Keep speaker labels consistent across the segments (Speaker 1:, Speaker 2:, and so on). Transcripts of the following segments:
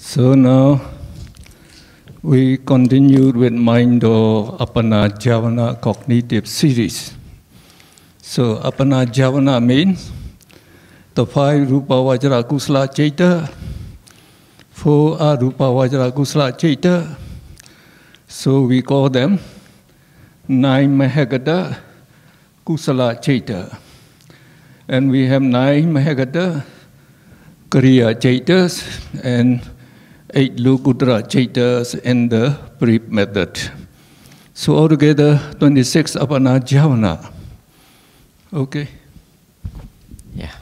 Speaker 1: So now we continued with Mind-o Appana Javana cognitive series. So Appana Javana means the 5 Rupa Vajra Kusala Chaita, 4 Arupa Vajra Kusala Chaita. So we call them 9 Mahagata Kusala Chaita. And we have 9 Mahagata Kriya Chaitas and 8 Lokuttara Chaitas in the brief method. So altogether 26 Appana Javana. Okay.
Speaker 2: Ya,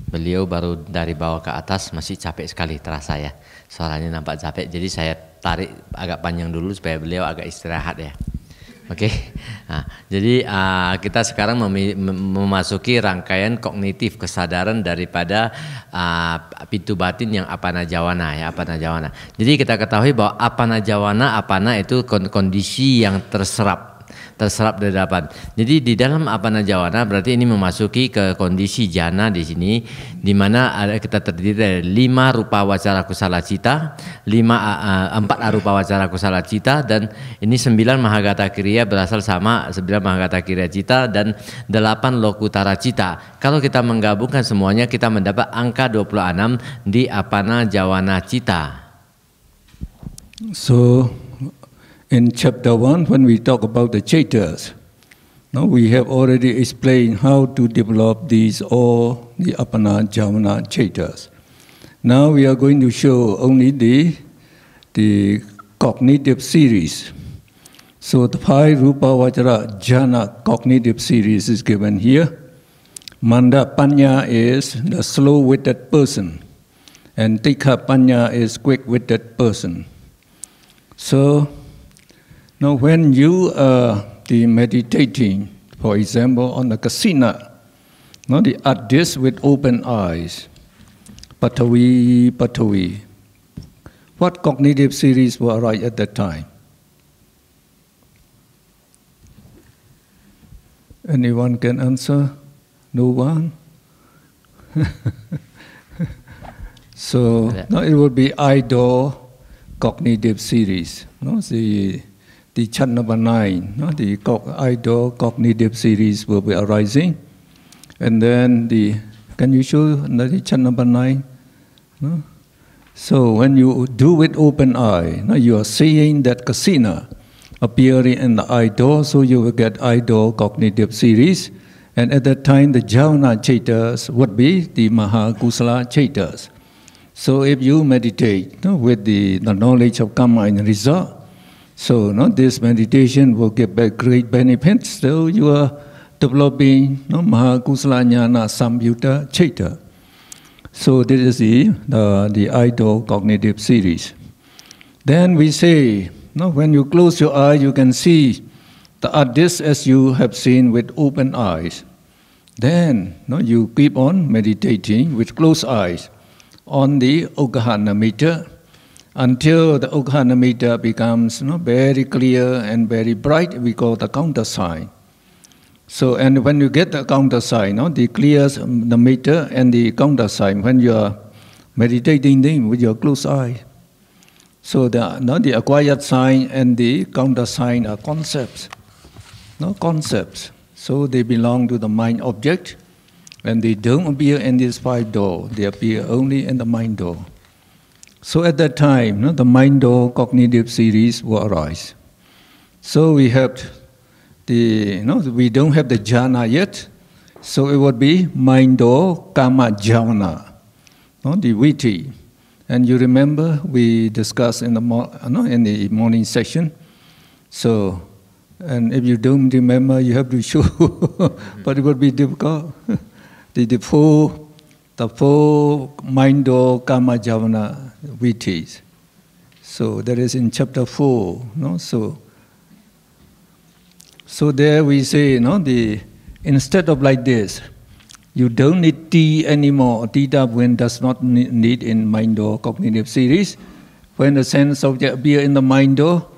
Speaker 2: beliau baru dari bawah ke atas masih capek sekali terasa ya. Suaranya nampak capek, jadi saya tarik agak panjang dulu supaya beliau agak istirahat ya. Oke, nah, jadi kita sekarang memasuki rangkaian kognitif kesadaran daripada pintu batin yang Appana Javana ya, Appana Javana. Jadi kita ketahui bahwa Appana Javana, Appana itu kondisi yang terserap dari depan. Jadi di dalam Appana Javana berarti ini memasuki ke kondisi jana di sini, di mana kita terdiri dari 5 rupa wacana kusala cita, 4 arupa wacana kusala cita, dan ini 9 mahagata kriya berasal sama 9 mahagata kriya cita dan 8 lokuttara cita. Kalau kita menggabungkan semuanya kita mendapat angka 26 di Appana Javana cita.
Speaker 1: So in chapter 1, when we talk about the chaitas, we have already explained how to develop these all the Appana Javana chaitas. Now we are going to show only the cognitive series. So the 5 Rupa Vajra Jhana cognitive series is given here. Manda Panya is the slow-witted person, and Tikha Panya is quick-witted person. So now, when you are meditating, for example, on the kasina, at this with open eyes, patavi, patavi, what cognitive series will arise at that time? Anyone can answer? No one? So, no, it would be idle cognitive series. No? The chant number 9, the idle cognitive series will be arising. And then can you show the chant number 9? No? So when you do with open eye, you are seeing that kasina appearing in the idol, so you will get idle cognitive series. And at that time, the Javana chaitas would be the Mahakusala chaitas. So if you meditate with the knowledge of karma and result, so this meditation will give back great benefits. So you are developing Mahakusala Jnana Samyutta Chaita. So this is the idle cognitive series. Then we say, when you close your eye, you can see the addis as you have seen with open eyes. Then you keep on meditating with closed eyes on the Uggahana meter, until the Uggahana meter becomes very clear and very bright. We call the counter sign. So, and when you get the counter sign, the clears the meter and the counter sign when you are meditating with your closed eye. So the acquired sign and the counter sign are concepts. Concepts. So they belong to the mind object, and they don't appear in these 5 doors. They appear only in the mind door. So at that time, the Mind-o cognitive series will arise. So we have we don't have the jhana yet, so it would be Mind-o Kama Javana, the viti. And you remember we discussed in the morning session. So, and if you don't remember, you have to show, but it would be difficult. The four Mind-o Kama Javana vitis. So that is in chapter 4. So there we say, instead of like this, you don't need T anymore. Theta when does not need in Mind-o cognitive series. When the sense object appear in the Mind-o,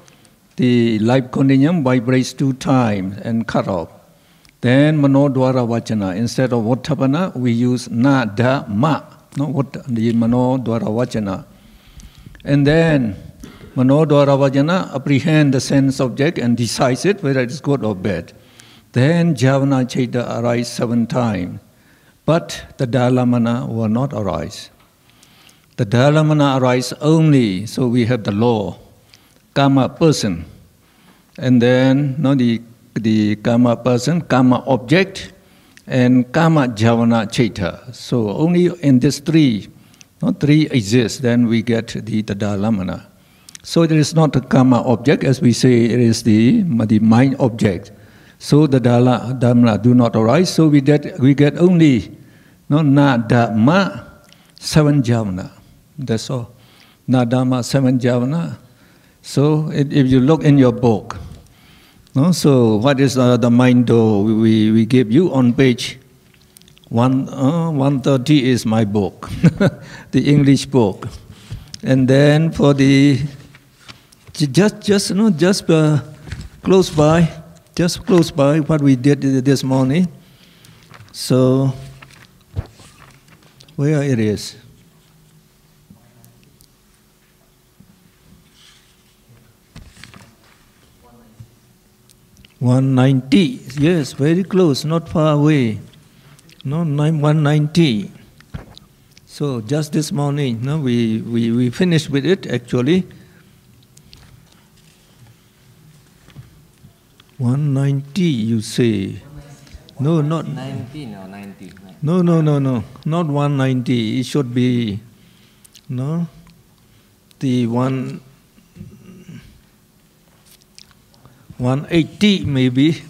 Speaker 1: the life continuum vibrates 2 times and cut off. Then Manodwara Vachana, instead of Vattapana, we use Na, Da, Ma. The Manodwara Vachana. And then Manodwara Vajana apprehend the sense object and decides it whether it is good or bad. Then Javana Chaita arise 7 times. But the Dalamana will not arise. The Dalamana arise only, so we have the law, Kama person. And then the Kama person, Kama object, and Kama Javana Chaita. So only in this 3, three exist, then we get the Dalamana. So it is not a Kama object, as we say, it is the mind object. So the Dalamana do not arise, so we get only Nadama 7 Javana. That's all. Nadama 7 Javana. So if you look in your book, so what is the mind door we give you on page 130 is my book, the English book. And then for the just close by what we did this morning. So where it is? $190, yes, very close, not far away. 190. So just this morning, we finished with it actually. 190, you say? No, not
Speaker 2: 19 or 90.
Speaker 1: No, not 190. It should be the 180 maybe.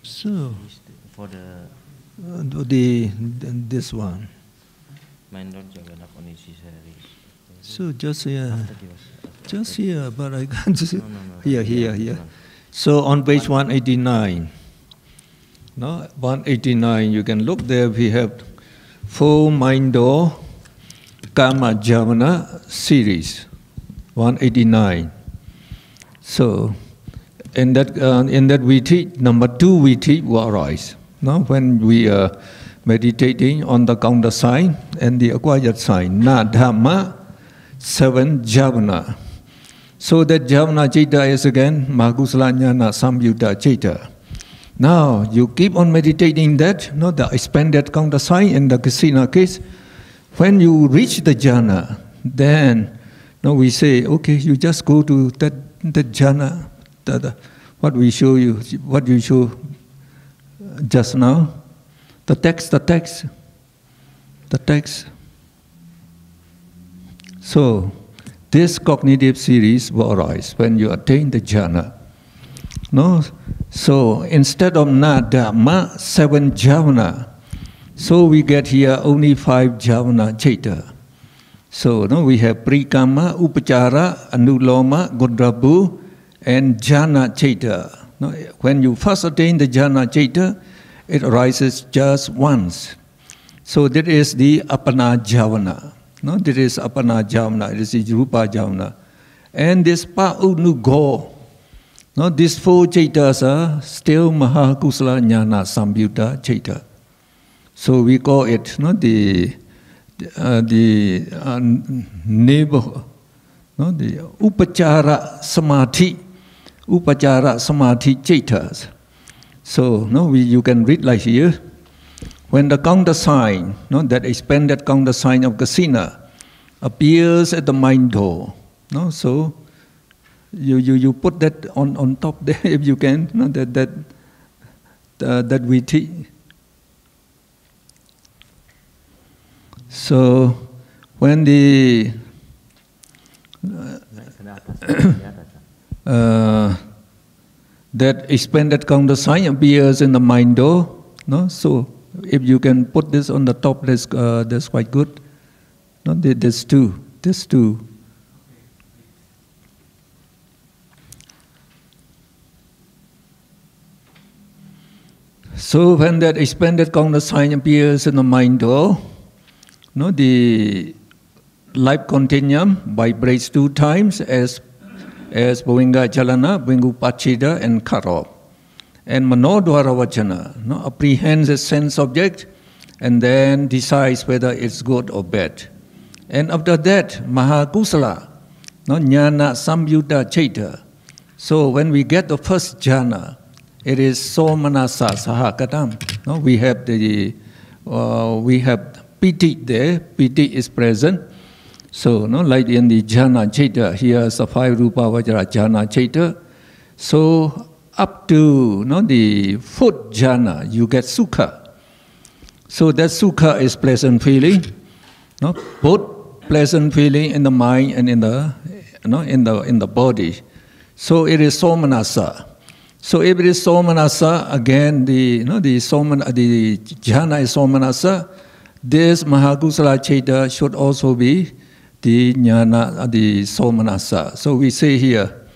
Speaker 1: So
Speaker 2: for
Speaker 1: this one. So just here, but I can't see. Here. So on page 189, 189, you can look there. We have 4 mind door Kama Javana series, 189. So in that we teach number 2. We teach will arise. When we are meditating on the counter sign and the acquired sign, Nadama 7 Javana. So that Javana Chaita is again Mahakusala Jnana Samyutta Chaita. Now you keep on meditating that, the expanded counter sign in the Kasina case. When you reach the jhana, then we say, okay, you just go to that jhana, what you show just now, the text. So this cognitive series will arise when you attain the jhana. So instead of Nadama 7 Javana, so we get here only 5 Javana Chaita. So we have Prikama, Upachara, Anuloma, Godrabhu, and Jhana Chaita. When you first attain the Jhana Chaita, it arises just once. So that is the Apana Javana. That is Apana Javana, it is the Rupa Javana. And this Pa'unugo, these 4 Chaitas are still Mahakusala Jnana Samyutta Chaita. So we call it the neighbor, the Upachara Samadhi Chaitas. So you can read like here. When the counter sign, that expanded counter sign of Kasina appears at the mind door, so you put that on top there if you can, that we teach. So when the that expanded counter sign appears in the mind door, so if you can put this on the top, that's quite good. This too. So when that expanded counter sign appears in the mind door, the life continuum vibrates 2 times as Bhovinga Chalana, Bhingu Pachida, and Karop. And Manodwara Vachana apprehends a sense object and then decides whether it's good or bad. And after that, Mahakusala, no, Jnana Samyutta Chaita. So when we get the first jhana, it is Somanasa Sahakatam. No, we have piti there. Piti is present. So, no, like in the jhana chaita, here is the 5 rupa vajra jhana chaita. So up to, no, the 4th jhana, you get sukha. So that sukha is pleasant feeling. No, both pleasant feeling in the mind and in the, in the body. So it is somanasa. So if it is somanasa, again the jhana is somanasa. This Mahakusala Chaita should also be the jnana, the somanasa. So we say here,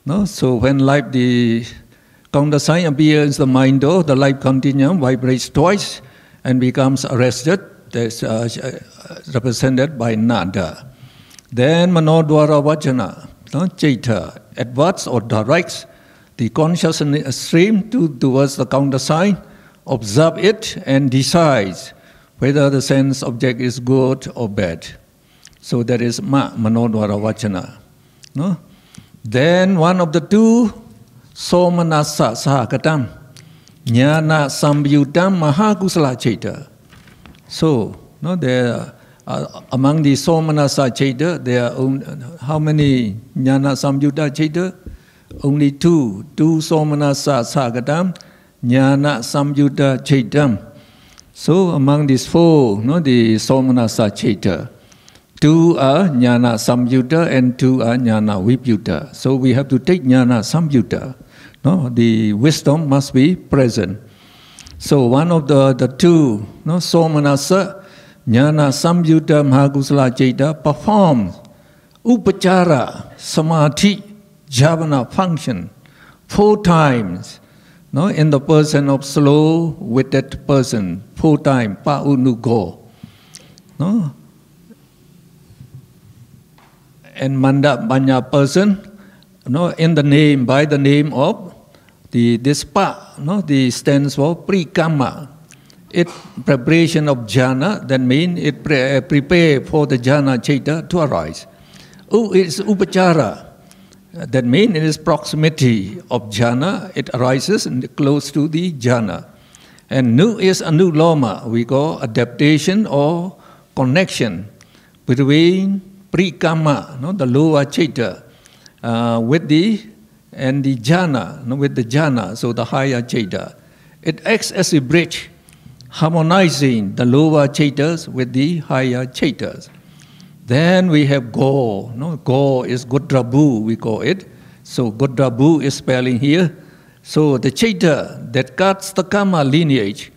Speaker 1: no. So when life, the counter sign appears in the mind door, the life continuum vibrates twice and becomes arrested. That's represented by nada. Then manodwara vajana, no, chaita, adverts or directs the consciousness stream towards the counter sign, observe it and decides whether the sense object is good or bad. So that is manodwara vajana. No? Then one of the two, somanasa sahakatam, jnana samyuttam mahakusala chaita. So, no, there among the somanasa chaita, there are how many jnana samyutta chaita? Only 2. 2 somanasa sahakatam, jnana samyutta chaitam. So among these 4, no, the somanasa chaita, 2 are jnana samyutta and 2 are jnana vipyutta. So we have to take jnana samyutta. No, the wisdom must be present. So one of the 2, no, somanasa, jnana samyutta mahakusala chaita performs upachara samadhi jhavana function 4 times. No, in the person of slow with that person, 4 times, paunugo. No? And manda banya person, no, in the name, by the name of this pa, no, the stands for prikama. It preparation of jhana, that means it prepare for the jhana chaita to arise. It's upachara. That means it is proximity of jhana, it arises close to the jhana. And nu is anuloma, we call adaptation or connection between prikama, no, the lower chaita, with the jhana, no, with the jhana, so the higher chaita. It acts as a bridge, harmonizing the lower chaitas with the higher chaitas. Then we have go. No? Go is Godrabu, we call it. So Godrabu is spelling here. So the chaita that cuts the karma lineage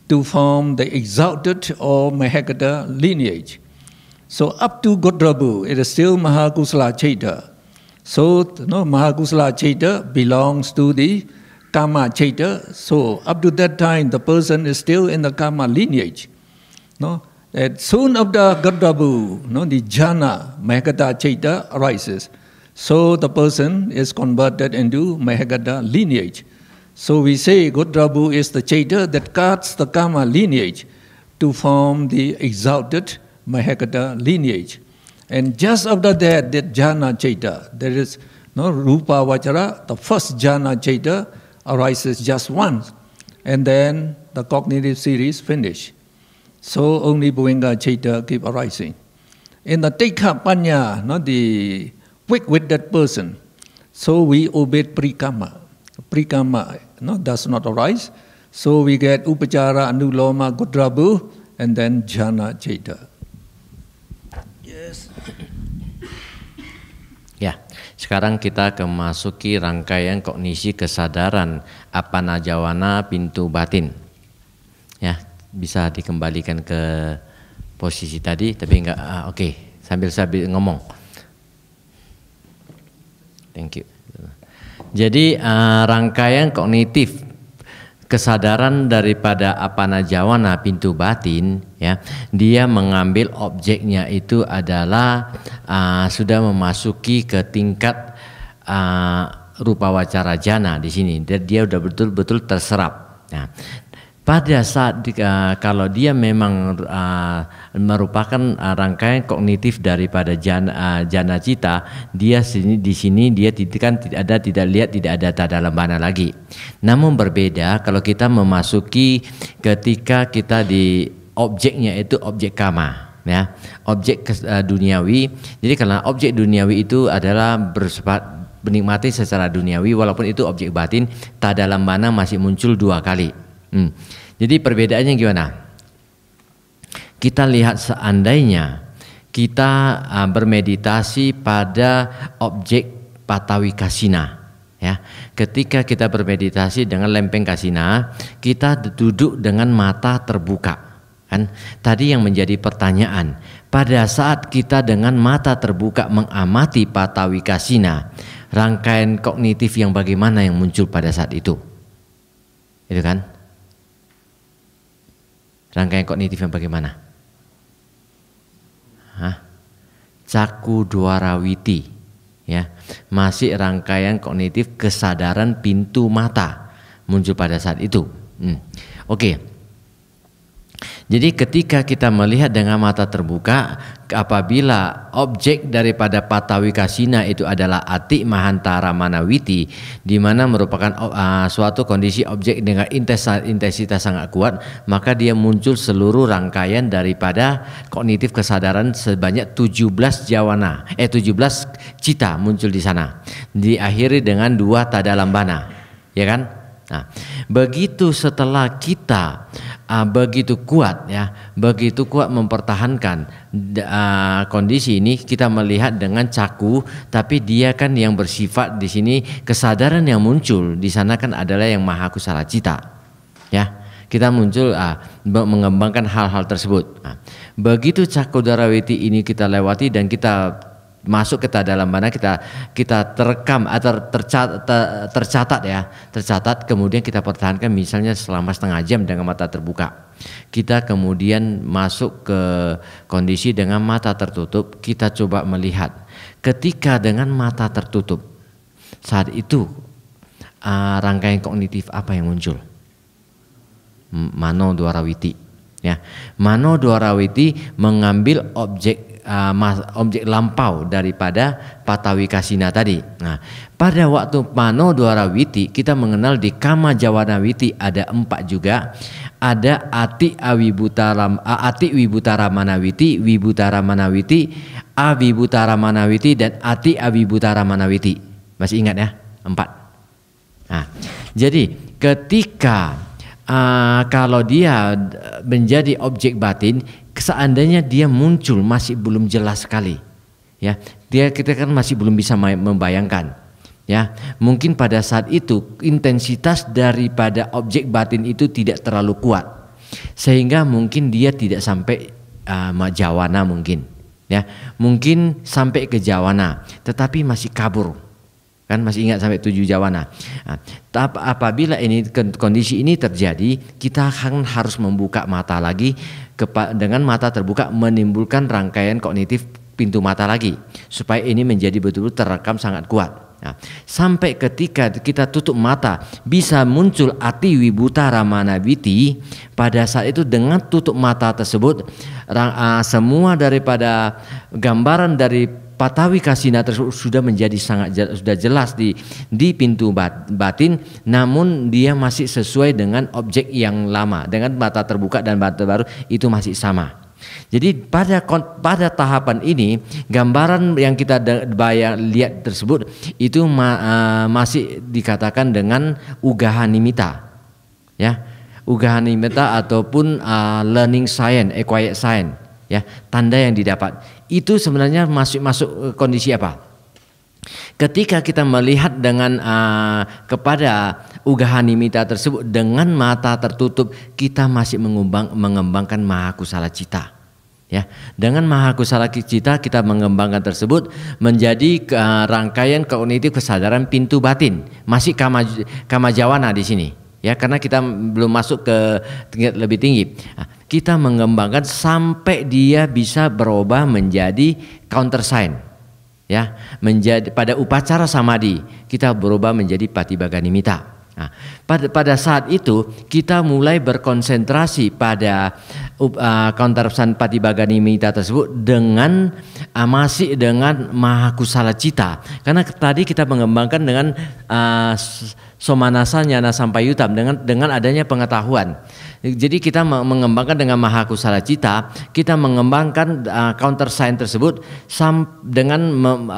Speaker 1: to form the exalted or Mahagata lineage. So up to Godrabu, it is still Mahakusala Chaita. So no, Mahakusala Chaita belongs to the Kama Chaita. So up to that time, the person is still in the Kama lineage. No? And soon after Godrabu, no, the jhana, Mahagata Chaita arises. So the person is converted into Mahagata lineage. So we say Godrabu is the Chaita that cuts the Kama lineage to form the exalted Mahagata lineage. And just after that, jhana Chaita, there is no Rupa Vajra, the first jhana Chaita arises just once. And then the cognitive series finish. So only Bhuvenga Chaita keep arising. In the Tikha Panya, not the quick-witted person, so we obey Prikama. Prikama, no, does not arise. So we get Upachara, Anuloma, Godrabu, and then Jhana Chaita. Yes.
Speaker 2: Ya, sekarang kita memasuki rangkaian kognisi kesadaran apanajawana pintu batin. Ya. Bisa dikembalikan ke posisi tadi, tapi enggak, oke, sambil ngomong. Thank you. Jadi rangkaian kognitif kesadaran daripada apanajawana pintu batin, ya, dia mengambil objeknya itu adalah sudah memasuki ke tingkat rupa wacara jana di sini. Dia udah betul-betul terserap. Nah, pada saat kalau dia memang merupakan rangkaian kognitif daripada jana cita, dia di sini dia tidak lihat, tidak ada tadalam bana lagi. Namun berbeda kalau kita memasuki ketika kita di objeknya itu objek kama, ya, objek duniawi. Jadi karena objek duniawi itu adalah bersifat menikmati secara duniawi, walaupun itu objek batin, tadalam bana masih muncul 2 kali. Jadi perbedaannya gimana? Kita lihat seandainya kita bermeditasi pada objek patawi kasina, ya. Ketika kita bermeditasi dengan lempeng kasina, kita duduk dengan mata terbuka, kan? Tadi yang menjadi pertanyaan, pada saat kita dengan mata terbuka mengamati patawi kasina, rangkaian kognitif yang bagaimana yang muncul pada saat itu? Itu kan? Rangkaian kognitif yang bagaimana? Caku dwarawiti, ya, masih rangkaian kognitif kesadaran pintu mata muncul pada saat itu. Oke. Jadi ketika kita melihat dengan mata terbuka, apabila objek daripada patawi kasina itu adalah ati mahantara manawiti, di mana merupakan suatu kondisi objek dengan intensitas sangat kuat, maka dia muncul seluruh rangkaian daripada kognitif kesadaran sebanyak 17 cita muncul di sana, diakhiri dengan 2 tadalam bana, ya kan? Nah, begitu setelah kita begitu kuat mempertahankan kondisi ini, kita melihat dengan caku, tapi dia kan yang bersifat di sini kesadaran yang muncul di sana kan adalah yang maha kusala cita, ya. Kita muncul mengembangkan hal-hal tersebut. Begitu caku darawiti ini kita lewati dan kita masuk ke dalam mana kita terekam atau tercatat, kemudian kita pertahankan misalnya selama setengah jam dengan mata terbuka. Kita kemudian masuk ke kondisi dengan mata tertutup, kita coba melihat ketika dengan mata tertutup saat itu rangkaian kognitif apa yang muncul? Mano dwarawiti, ya. Mano dwarawiti mengambil objek lampau daripada patawi kasina tadi. Nah, pada waktu mano dwarawiti kita mengenal di kama jawanawiti ada 4 juga. Ada ati wibutara manawiti, wibutara manawiti, awibutara manawiti, dan ati awibutara manawiti. Masih ingat ya? 4. Nah, jadi ketika kalau dia menjadi objek batin, seandainya dia muncul masih belum jelas sekali, ya, kita kan masih belum bisa membayangkan, ya. Mungkin pada saat itu intensitas daripada objek batin itu tidak terlalu kuat, sehingga mungkin dia tidak sampai jawana mungkin, ya, mungkin sampai ke jawana, tetapi masih kabur. Kan masih ingat sampai 7 jawana. Nah, apabila ini kondisi ini terjadi, kita harus membuka mata lagi, dengan mata terbuka menimbulkan rangkaian kognitif pintu mata lagi, supaya ini menjadi betul-betul terekam sangat kuat. Nah, sampai ketika kita tutup mata bisa muncul ati wibutara manawiti. Pada saat itu dengan tutup mata tersebut semua daripada gambaran dari patawi kasina tersebut sudah menjadi sudah jelas di pintu batin, namun dia masih sesuai dengan objek yang lama, dengan mata terbuka dan mata baru itu masih sama. Jadi pada tahapan ini gambaran yang kita lihat tersebut itu masih dikatakan dengan ugahanimita, ya, ugahanimita ataupun learning science, acquired science, ya, tanda yang didapat. Itu sebenarnya masuk kondisi apa? Ketika kita melihat dengan kepada ugahanimita tersebut dengan mata tertutup, kita masih mengembangkan mahakusala cita, ya. Dengan mahakusala cita kita mengembangkan tersebut menjadi rangkaian kognitif kesadaran pintu batin, masih kama jawana di sini, ya, karena kita belum masuk ke tingkat lebih tinggi. Kita mengembangkan sampai dia bisa berubah menjadi counter sign, ya, menjadi pada upacara samadhi kita berubah menjadi patibaganimita. Nah, pada saat itu kita mulai berkonsentrasi pada countersan Patibhaganimitta tersebut dengan masih dengan Mahakusala Cita. Karena tadi kita mengembangkan dengan Somanasa Nyana Sampayutam dengan adanya pengetahuan. Jadi kita mengembangkan dengan Mahakusala Cita, kita mengembangkan counter sign tersebut dengan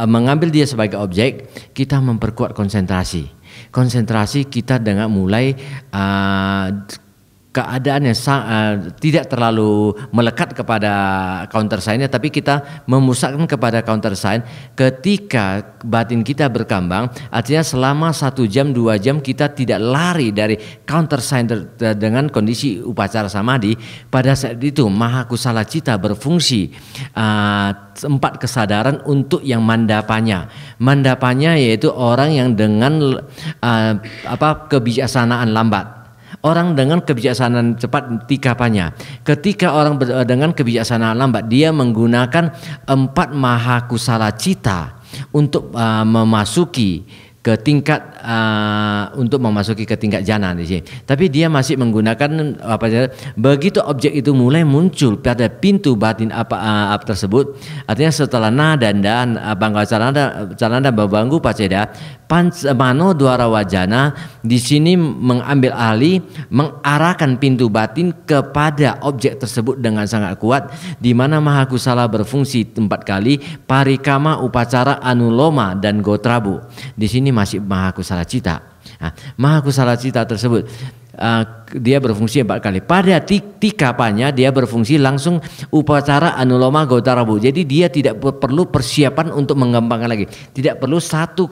Speaker 2: mengambil dia sebagai objek, kita memperkuat konsentrasi. Konsentrasi kita dengan mulai keadaannya tidak terlalu melekat kepada counter sign-nya, tapi kita memusatkan kepada counter sign. Ketika batin kita berkembang, artinya selama 1 jam 2 jam kita tidak lari dari counter sign dengan kondisi upacara samadhi. Pada saat itu Mahakusala Cita berfungsi 4 kesadaran untuk yang mandapanya. Mandapanya yaitu orang yang dengan kebijaksanaan lambat. Orang dengan kebijaksanaan cepat tikapanya. Ketika orang dengan kebijaksanaan lambat, dia menggunakan 4 Mahakusala Cita untuk memasuki ke tingkat jana di sini. Tapi dia masih menggunakan begitu objek itu mulai muncul pada pintu batin apa tersebut. Artinya setelah nada dan bangga calanda babanggu paceda mano dwara wajana di sini mengambil alih, mengarahkan pintu batin kepada objek tersebut dengan sangat kuat, di mana Mahakusala berfungsi 4 kali, parikama, upacara, anuloma dan gotrabu. Di sini masih Mahakusala Cita. Nah, Mahakusala Cita tersebut dia berfungsi 4 kali. Pada tikapanya dia berfungsi langsung upacara, anuloma, gotrabu. Jadi dia tidak perlu persiapan untuk mengembangkan lagi. Tidak perlu satu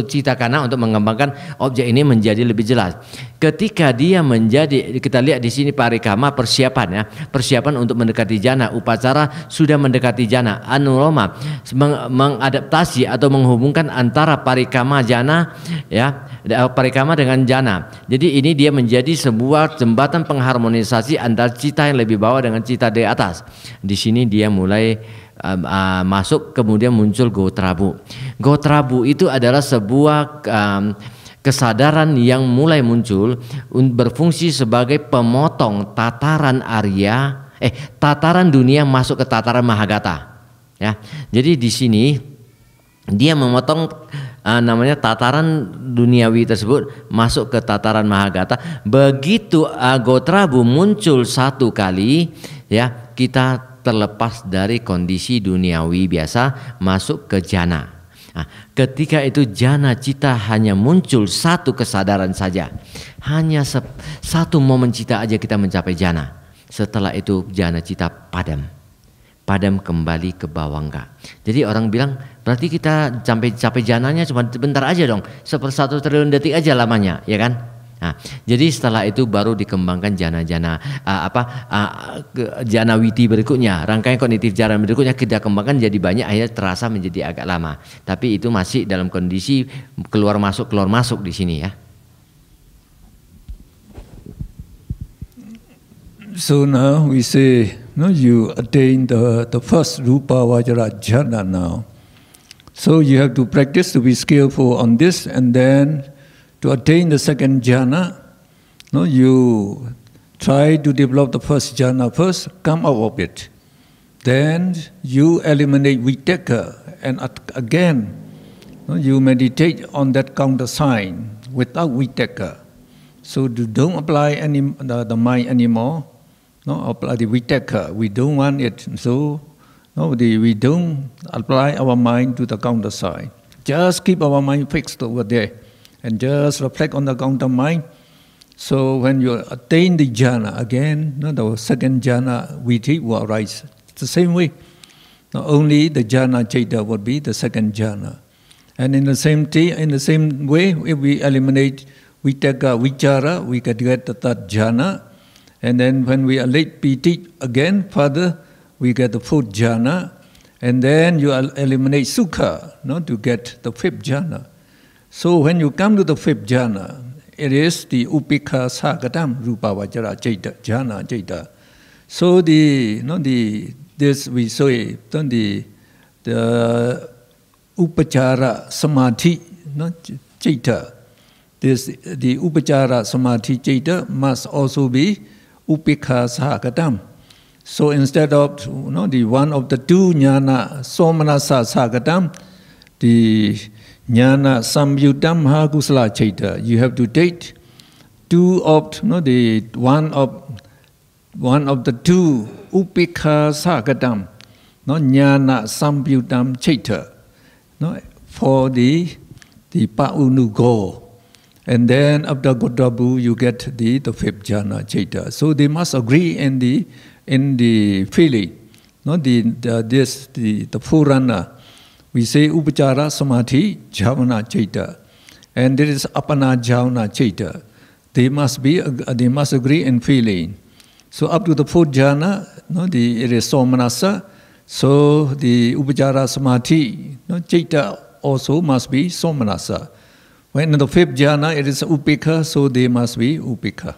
Speaker 2: cita kana untuk mengembangkan objek ini menjadi lebih jelas. Ketika dia menjadi, kita lihat di sini parikama, persiapan ya, persiapan untuk mendekati jana. Upacara sudah mendekati jana. Anuloma mengadaptasi atau menghubungkan antara parikama jana ya, parikama dengan jana. Jadi ini dia menjadi sebuah jembatan pengharmonisasi antara cita yang lebih bawah dengan cita di atas. Di sini dia mulai masuk, kemudian muncul gotrabu. Gotrabu itu adalah sebuah kesadaran yang mulai muncul, berfungsi sebagai pemotong tataran tataran dunia masuk ke tataran mahagata. Ya, jadi di sini dia memotong namanya tataran duniawi tersebut masuk ke tataran mahagata. Begitu gotrabu muncul 1 kali, ya, kita terlepas dari kondisi duniawi biasa masuk ke jana. Nah, ketika itu jana cita hanya muncul 1 kesadaran saja, hanya 1 momen cita aja kita mencapai jana. Setelah itu jana cita padam kembali ke bawangga. Jadi orang bilang berarti kita capai jananya cuma sebentar aja dong, 1 triliun detik aja lamanya, ya kan? Nah, jadi setelah itu baru dikembangkan jana-jana jana witi berikutnya, rangkaian kognitif jana berikutnya kita kembangkan jadi banyak, akhirnya terasa menjadi agak lama. Tapi itu masih dalam kondisi keluar masuk di sini ya.
Speaker 1: So now we say, you attain the first Rupa Vajra jhana now. So you have to practice to be skillful on this, and then to attain the second jhana, you try to develop the first jhana first, come out of it. Then you eliminate vitaka, and again, you meditate on that counter sign without vitaka. So you don't apply the mind anymore. Apply the vitaka. We don't want it. So we don't apply our mind to the counter sign. Just keep our mind fixed over there and just reflect on the counter mind. So when you attain the jhana again, the second jhana viti will arise. It's the same way. Not only the jhana cita would be the second jhana. And in the same way, if we eliminate vitaka, vichara, we can get the third jhana. And then when we elevate piti again further, we get the 4th jhana. And then you eliminate sukha to get the 5th jhana. So when you come to the 5th jhana, it is the upekha sagatam rupa vajra jhana cita. So this we say the upachara samadhi cita. the Upachara Samadhi Citta must also be Upekha Sahagatam. So instead of the one of the two jnana Somanasa Sahagatam, the jnana Samyuttam Mahakusala Citta, you have to take two of the one of the two Upekha Sahagatam, jnana Samyuttam Citta, for the Paunugo. And then after Godabu, you get the fifth jhana citta. So they must agree in the feeling. The forerunner, we say Upachara Samadhi Jhavana citta, and there is Apana Jhavana citta. They must agree in feeling. So up to the fourth jhana, it is Somanasa. So the Upachara Samadhi citta also must be Somanasa. When in the fifth jhana it is Upekha, so they must be Upekha.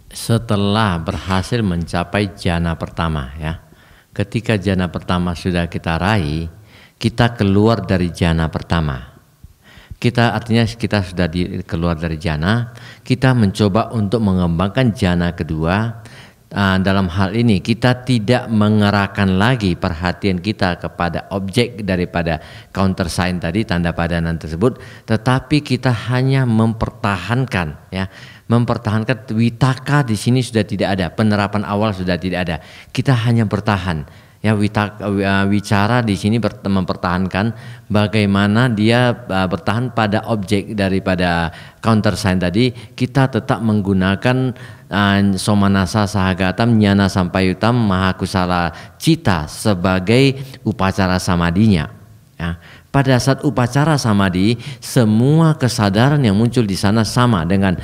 Speaker 2: Setelah berhasil mencapai jhana pertama, ya, ketika jhana pertama sudah kita raih, kita keluar dari jhana pertama. Artinya kita sudah keluar dari jhana, kita mencoba untuk mengembangkan jhana kedua. Dalam hal ini kita tidak mengerahkan lagi perhatian kita kepada objek daripada counter sign tadi, tanda padanan tersebut, tetapi kita hanya mempertahankan, ya, mempertahankan vitaka di sini sudah tidak ada, penerapan awal sudah tidak ada, kita hanya bertahan. Ya, wicara di sini mempertahankan bagaimana dia bertahan pada objek daripada counter sign tadi. Kita tetap menggunakan Somanasa Sahagatam Jnana Sampayutam Mahakusala Citta sebagai upacara samadinya. Ya, pada saat upacara samadhi, semua kesadaran yang muncul di sana sama dengan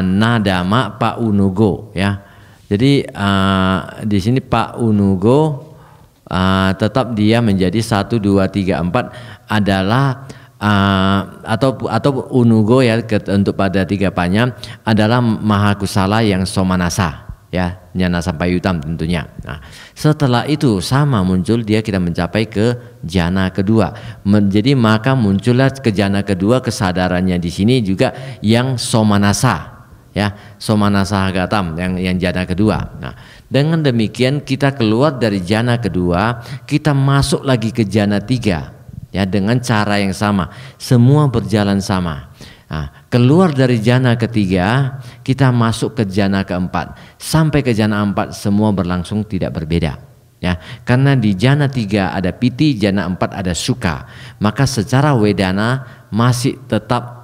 Speaker 2: nada ma paunugo, ya. Jadi di sini paunugo tetap dia menjadi 1, 2, 3, 4 adalah atau unugo, ya, untuk pada 3 panya adalah Mahakusala yang Somanasa, ya, Jnana Sampayutam tentunya. Nah, setelah itu sama muncul kita mencapai ke jhana kedua. Jadi maka muncullah ke jhana kedua kesadarannya di sini juga yang Somanasa, ya, Somanasa Hagatam yang jhana kedua. Nah, dengan demikian kita keluar dari jhana kedua, kita masuk lagi ke jhana 3, ya, dengan cara yang sama, semua berjalan sama. Nah, keluar dari jhana ketiga, kita masuk ke jhana keempat, sampai ke jhana 4 semua berlangsung tidak berbeda. Ya, karena di jhana 3 ada piti, jhana 4 ada sukha, maka secara wedana masih tetap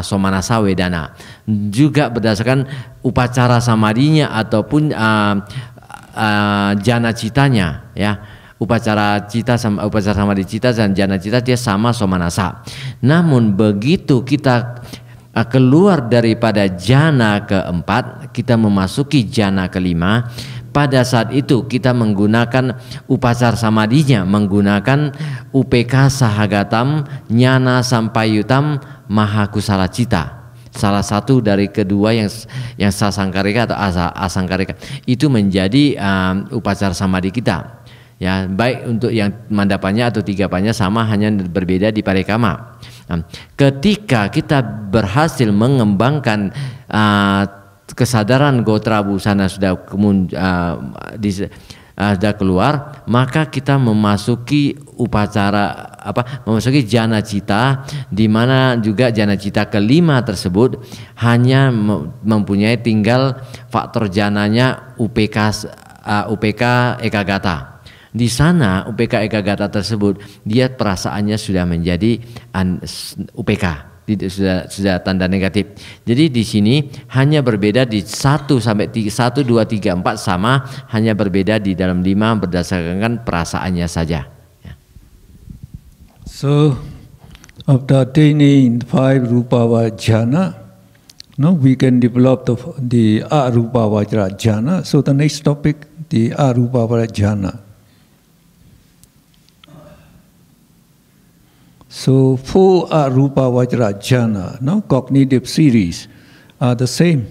Speaker 2: Somanasa wedana. Juga berdasarkan upacara samadinya ataupun jhana citanya, ya, upacara samadhi cita dan jhana cita dia sama Somanasa. Namun begitu kita keluar daripada jhana keempat, kita memasuki jhana kelima. Pada saat itu kita menggunakan upacara samadinya, menggunakan Upekha Sahagatam Jnana Sampayutam Mahakusala Citta. Salah satu dari kedua yang sasangkarika atau asangkarika itu menjadi upacara samadhi kita. Ya, baik untuk yang mandapanya atau 3 panya sama, hanya berbeda di parikama. Ketika kita berhasil mengembangkan kesadaran Gotra Busana sudah keluar, maka kita memasuki upacara memasuki jhana cita, di mana juga jhana cita kelima tersebut hanya mempunyai tinggal faktor jhananya UPK Ekagata. Di sana UPK Ekagata tersebut dia perasaannya sudah menjadi UPK. Sudah tanda negatif. Jadi di sini hanya berbeda di 1 sampai 1, 2, 3, 4 sama, hanya berbeda di dalam 5 berdasarkan perasaannya saja. Ya.
Speaker 1: So after attaining 5 rupa jhana, we can develop the arupa vajra jhana. So the next topic, the arupa vajra jhana. So 4 arupa vajra jhana, cognitive series are the same,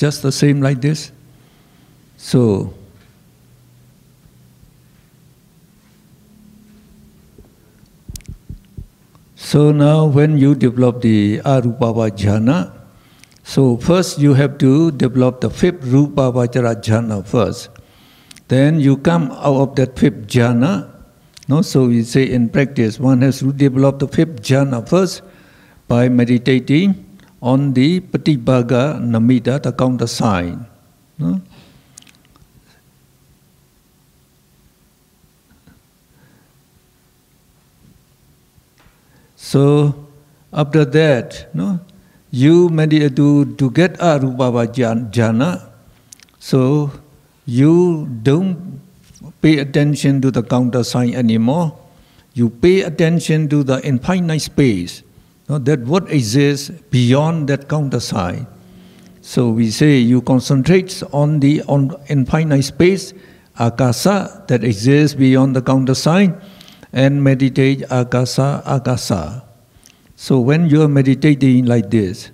Speaker 1: just the same like this. So So now when you develop the Arupava jhana, so first you have to develop the fifth Rupavachara jhana first. Then you come out of that fifth jhana. No? So we say in practice, one has to develop the fifth jhana first by meditating on the Patibhaga Namitta, the counter sign. No? So after that, no, you meditate to get Arupava jhana, so you don't pay attention to the counter sign anymore. You pay attention to the infinite space, no, that what exists beyond that counter sign. So we say you concentrate on the infinite space, akasa, that exists beyond the counter sign, and meditate akasa, akasa. So when you are meditating like this,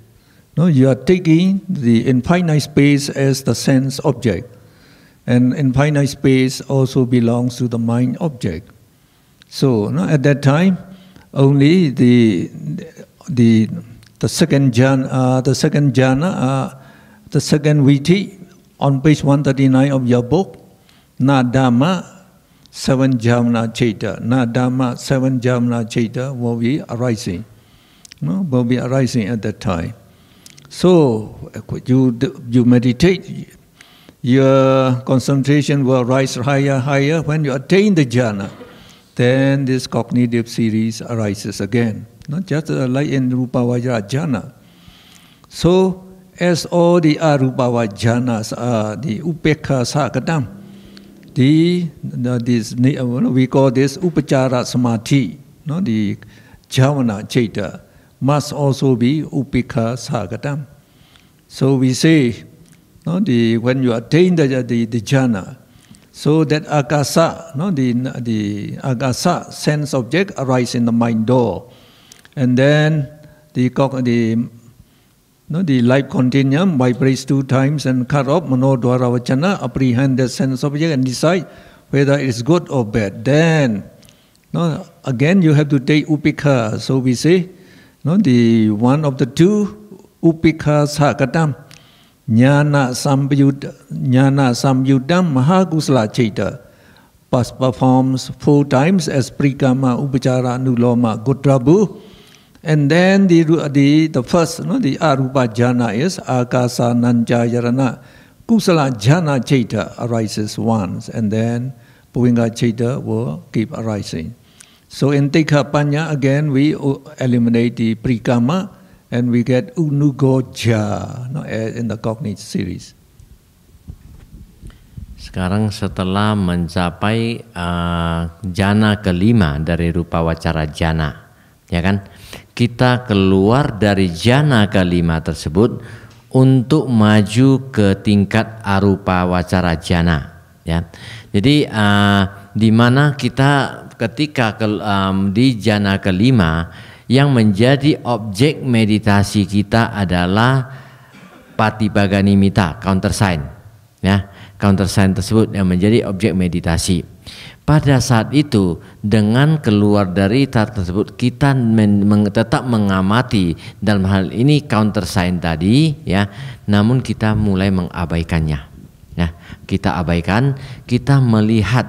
Speaker 1: no, you are taking the infinite space as the sense object. And infinite space also belongs to the mind object. So no, at that time, only the second jhana, the second viti on page 139 of your book, Nadama 7 Jamna Chaita. Nadama 7 Jamna Chaita will be arising. No, will be arising at that time. So you meditate, your concentration will rise higher, higher. When you attain the jhana, then this cognitive series arises again. Not just like in Rupavajra jhana. So as all the Arupava jhanas are the Upekha Sakadam, we call this Upachara Samadhi, no, the Javana Chaita, must also be Upekha Sakadam. So we say, no, when you attain the jhana, so that akasa, no, the akasa sense object arises in the mind door, and then the life continuum vibrates 2 times and cut off manodwara vachana, apprehend the sense object and decide whether it's good or bad. Then, no, again you have to take upekha. So we say, no, the one of the 2 upekha sakadam, Jnana samyudam mahakusala chaita, performs 4 times as prikama, upachara, nuloma, gutrabu. And then the first, no, the arupa jhana is akasa nanjayarana, kusala jhana chaita arises once, and then puvinga chaita will keep arising. So in Tikha Panya, again we eliminate the prikama, and we get unugoja, no, in the cognitive series.
Speaker 2: Sekarang setelah mencapai jhana kelima dari Rupavachara jhana, ya kan, kita keluar dari jhana kelima tersebut untuk maju ke tingkat Arupavachara jhana, ya. Jadi di mana kita ketika di jhana kelima, yang menjadi objek meditasi kita adalah Patibhaga Nimitta, counter sign, ya, counter sign tersebut yang menjadi objek meditasi. Pada saat itu, dengan keluar dari tahap tersebut, kita tetap mengamati dalam hal ini counter sign tadi, ya, namun kita mulai mengabaikannya, ya, kita abaikan, kita melihat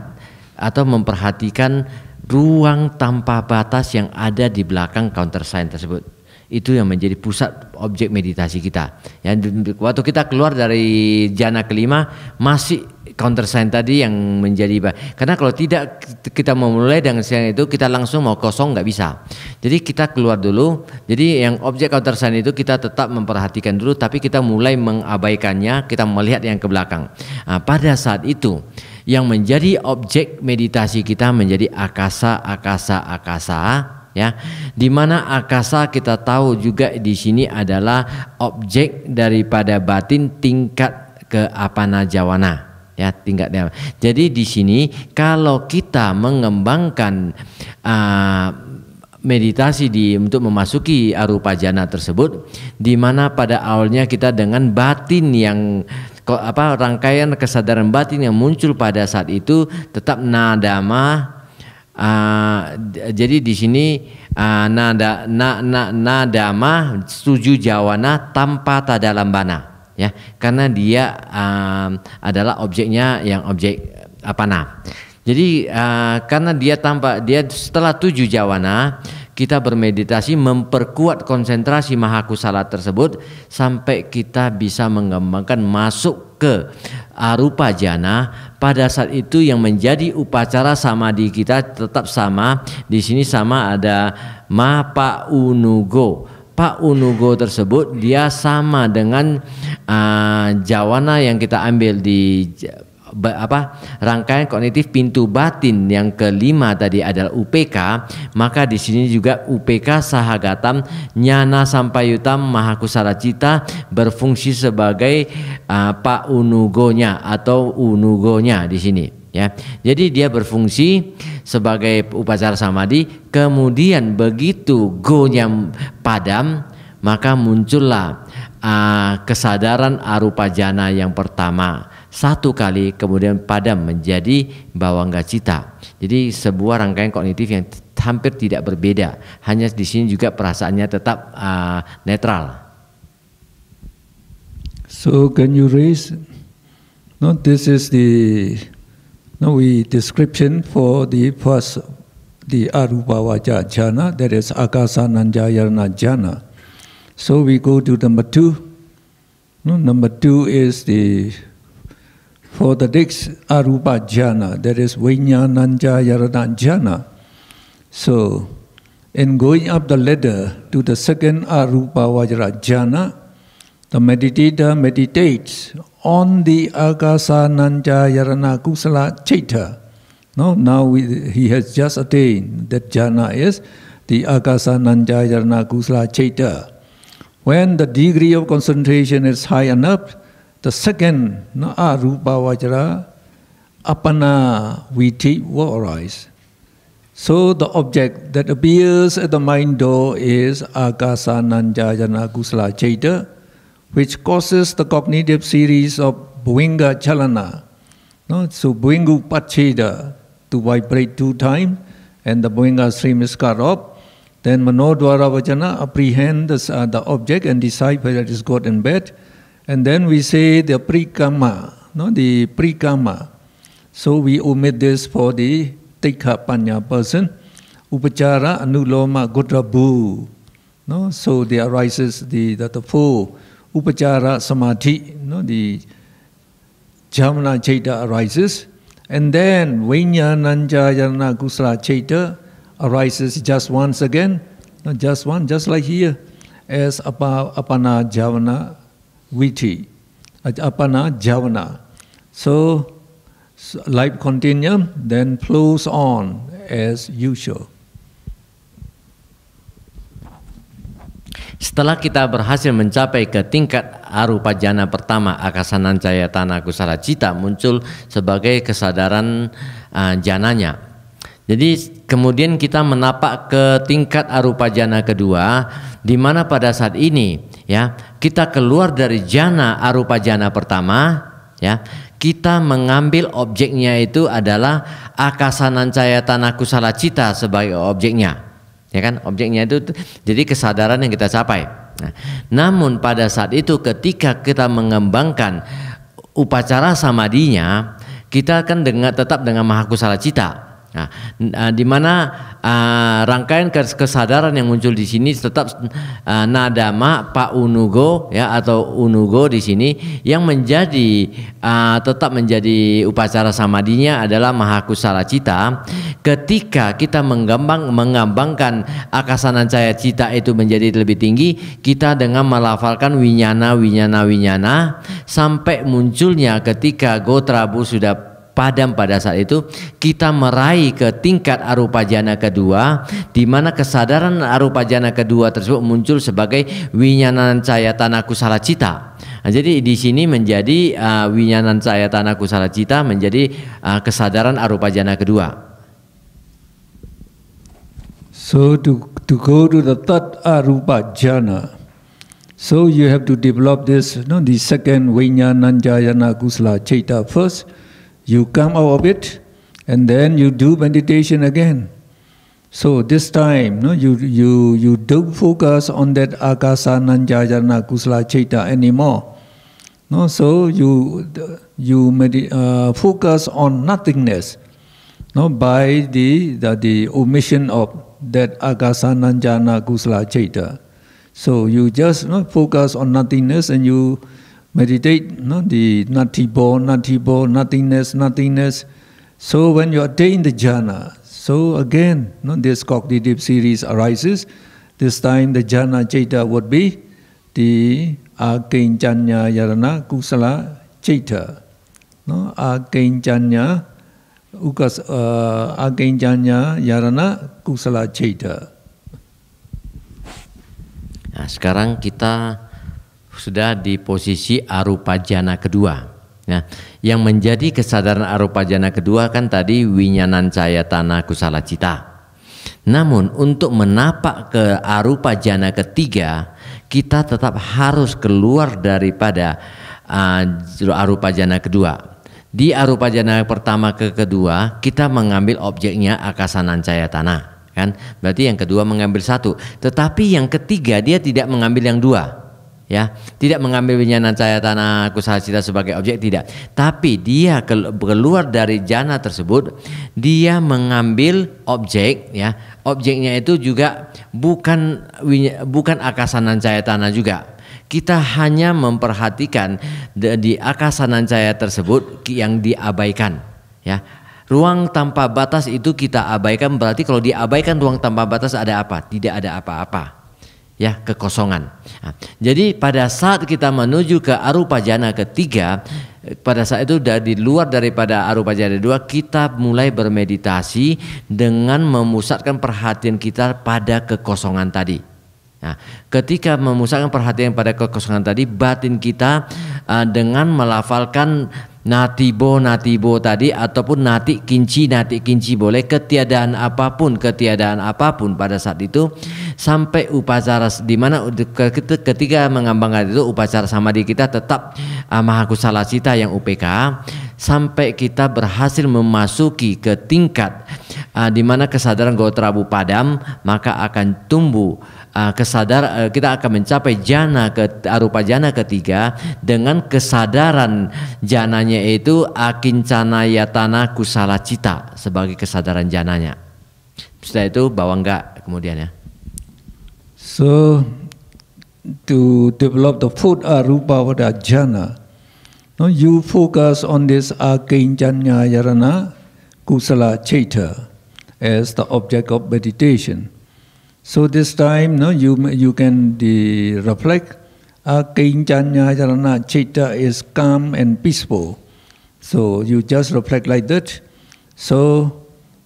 Speaker 2: atau memperhatikan ruang tanpa batas yang ada di belakang counter sign tersebut. Itu yang menjadi pusat objek meditasi kita. Ya, waktu kita keluar dari jhana kelima, masih counter sign tadi yang menjadi, karena kalau tidak kita memulai dengan sign itu, kita langsung mau kosong, nggak bisa. Jadi kita keluar dulu. Jadi yang objek counter sign itu kita tetap memperhatikan dulu, tapi kita mulai mengabaikannya, kita melihat yang ke belakang. Nah, pada saat itu yang menjadi objek meditasi kita menjadi akasa, akasa, akasa, ya. Di mana akasa kita tahu juga di sini adalah objek daripada batin tingkat keapanajawana, ya, tingkat. Jadi di sini kalau kita mengembangkan meditasi untuk memasuki arupa jhana tersebut, di mana pada awalnya kita dengan batin yang rangkaian kesadaran batin yang muncul pada saat itu tetap nadama Jadi di sini nadama tujuh jawana tanpa tada lambana, ya, karena dia adalah objeknya yang objek apana. Jadi karena dia setelah tujuh jawana, kita bermeditasi memperkuat konsentrasi mahakusala tersebut sampai kita bisa mengembangkan masuk ke arupa jana. Pada saat itu yang menjadi upacara samadhi kita tetap sama. Di sini sama ada ma pa unugo. Pa unugo tersebut dia sama dengan jawana yang kita ambil di rangkaian kognitif pintu batin yang kelima tadi adalah UPK, maka di sini juga UPK sahagatam nyana sampayutam mahakusala cita berfungsi sebagai pak unugonya atau unugonya di sini, ya. Jadi dia berfungsi sebagai upacara samadhi. Kemudian begitu go-nya padam, maka muncullah kesadaran arupa jana yang pertama. Satu kali kemudian padam menjadi bawangga cita. Jadi sebuah rangkaian kognitif yang hampir tidak berbeda. Hanya di sini juga perasaannya tetap netral.
Speaker 1: So can you raise? No, this is the description for the first, the arupa vaja jhana, that is akasananjayana jhana. So we go to number 2. No, number 2 is for the next arupa jhana, that is vijnananjayana jhana. So, in going up the ladder to the second arupa vajra jhana, the meditator meditates on the akasananjayana kusala chaita. No, now he has just attained that jhana is the akasananjayana kusala chaita. When the degree of concentration is high enough, the second arupa vajra apana viti will arise. So the object that appears at the mind door is akasananjayana kusala chaita, which causes the cognitive series of bhuvinga chalana. No? So bhuvingu pacheda to vibrate 2 times, and the bhuvinga stream is cut off. Then manodvara vajana apprehends the object and decide whether it is good and bad. And then we say the prikama, no, the prikama. So we omit this for the tikha panya person. Upachara anuloma godrabhu. No, so there arises the 4 upachara samadhi. No, the jamana chaita arises, and then vijnananjayana kusala chaita arises just once again, not just one, just like here, as apana javana viti, apana javana. So life continuum then flows on as usual.
Speaker 2: Setelah kita berhasil mencapai ke tingkat arupa jana pertama, akasananjayana kusala cita muncul sebagai kesadaran jananya. Jadi kemudian kita menapak ke tingkat arupa jana kedua, di mana pada saat ini, ya, kita keluar dari jana arupa jana pertama, ya, kita mengambil objeknya itu adalah akasananjayana kusala cita sebagai objeknya, ya kan, objeknya itu jadi kesadaran yang kita capai. Nah, namun pada saat itu ketika kita mengembangkan upacara samadhinya, kita akan tetap dengan mahakusala cita. Nah, di mana rangkaian kesadaran yang muncul di sini tetap nadama pa unugo, ya, atau unugo di sini yang menjadi tetap menjadi upacara samadhinya adalah mahakusala cita. Ketika kita mengembangkan akasananjaya cita itu menjadi lebih tinggi, kita dengan melafalkan winyana sampai munculnya ketika gotrabu sudah padam. Pada saat itu kita meraih ke tingkat arupa jana kedua, di mana kesadaran arupa jana kedua tersebut muncul sebagai vijnananjayana kusala cita. Nah, jadi di sini menjadi vijnananjayana kusala cita menjadi kesadaran arupa jana kedua.
Speaker 1: So to go to the third arupa jhana, so you have to develop this, the second vijnananjayana kusala cita first. You come out of it, and then you do meditation again. So this time, no, you don't focus on that akasananjayana kusala citta anymore. No, so you focus on nothingness. No, by the omission of that akasananjana kusala citta. So you just focus on nothingness and you meditate, the natibo, nothingness. So when you attain the jhana, so again, this cognitive series arises. This time the jhana citta would be the akinchanya yarana kusala citta. No, akinchanya yarana kusala citta.
Speaker 2: Nah, sekarang kita sudah di posisi arupa jhana kedua. Nah, yang menjadi kesadaran arupa jhana kedua kan tadi winyanancayatana kusala citta. Namun untuk menapak ke arupa jhana ketiga, kita tetap harus keluar daripada arupa jhana kedua. Di arupa jhana pertama ke kedua, kita mengambil objeknya akasanancayatana. Kan? Berarti yang kedua mengambil satu, tetapi yang ketiga dia tidak mengambil yang dua, ya, tidak mengambil winyanancayatana kusala citta sebagai objek, tidak, tapi dia keluar dari jhana tersebut, dia mengambil objek, ya, objeknya itu juga bukan akasanancayatana juga. Kita hanya memperhatikan di akasanancaya tersebut yang diabaikan, ya. Ruang tanpa batas itu kita abaikan, berarti kalau diabaikan ruang tanpa batas ada apa? Tidak ada apa-apa, ya, kekosongan. Nah, jadi pada saat kita menuju ke arupa jhana ketiga, pada saat itu di luar daripada arupa jhana kedua, kita mulai bermeditasi dengan memusatkan perhatian kita pada kekosongan tadi. Nah, ketika memusatkan perhatian pada kekosongan tadi, batin kita dengan melafalkan natibo tadi ataupun nati kinci boleh, ketiadaan apapun pada saat itu, sampai upacara di mana ketika mengambangkan itu upacara samadhi kita tetap mahakusala citta yang UPK, sampai kita berhasil memasuki ke tingkat di mana kesadaran Gotrabu padam, maka akan tumbuh kita akan mencapai arupa jhana ketiga dengan kesadaran jhananya itu akincanayatana kusala citta sebagai kesadaran jhananya. Setelah itu bawa enggak kemudian, ya.
Speaker 1: So to develop the fourth arupa jhana, you focus on this akinchanyayarana kusala citta as the object of meditation. So this time, you can reflect akinchanyayarana citta is calm and peaceful. So you just reflect like that. So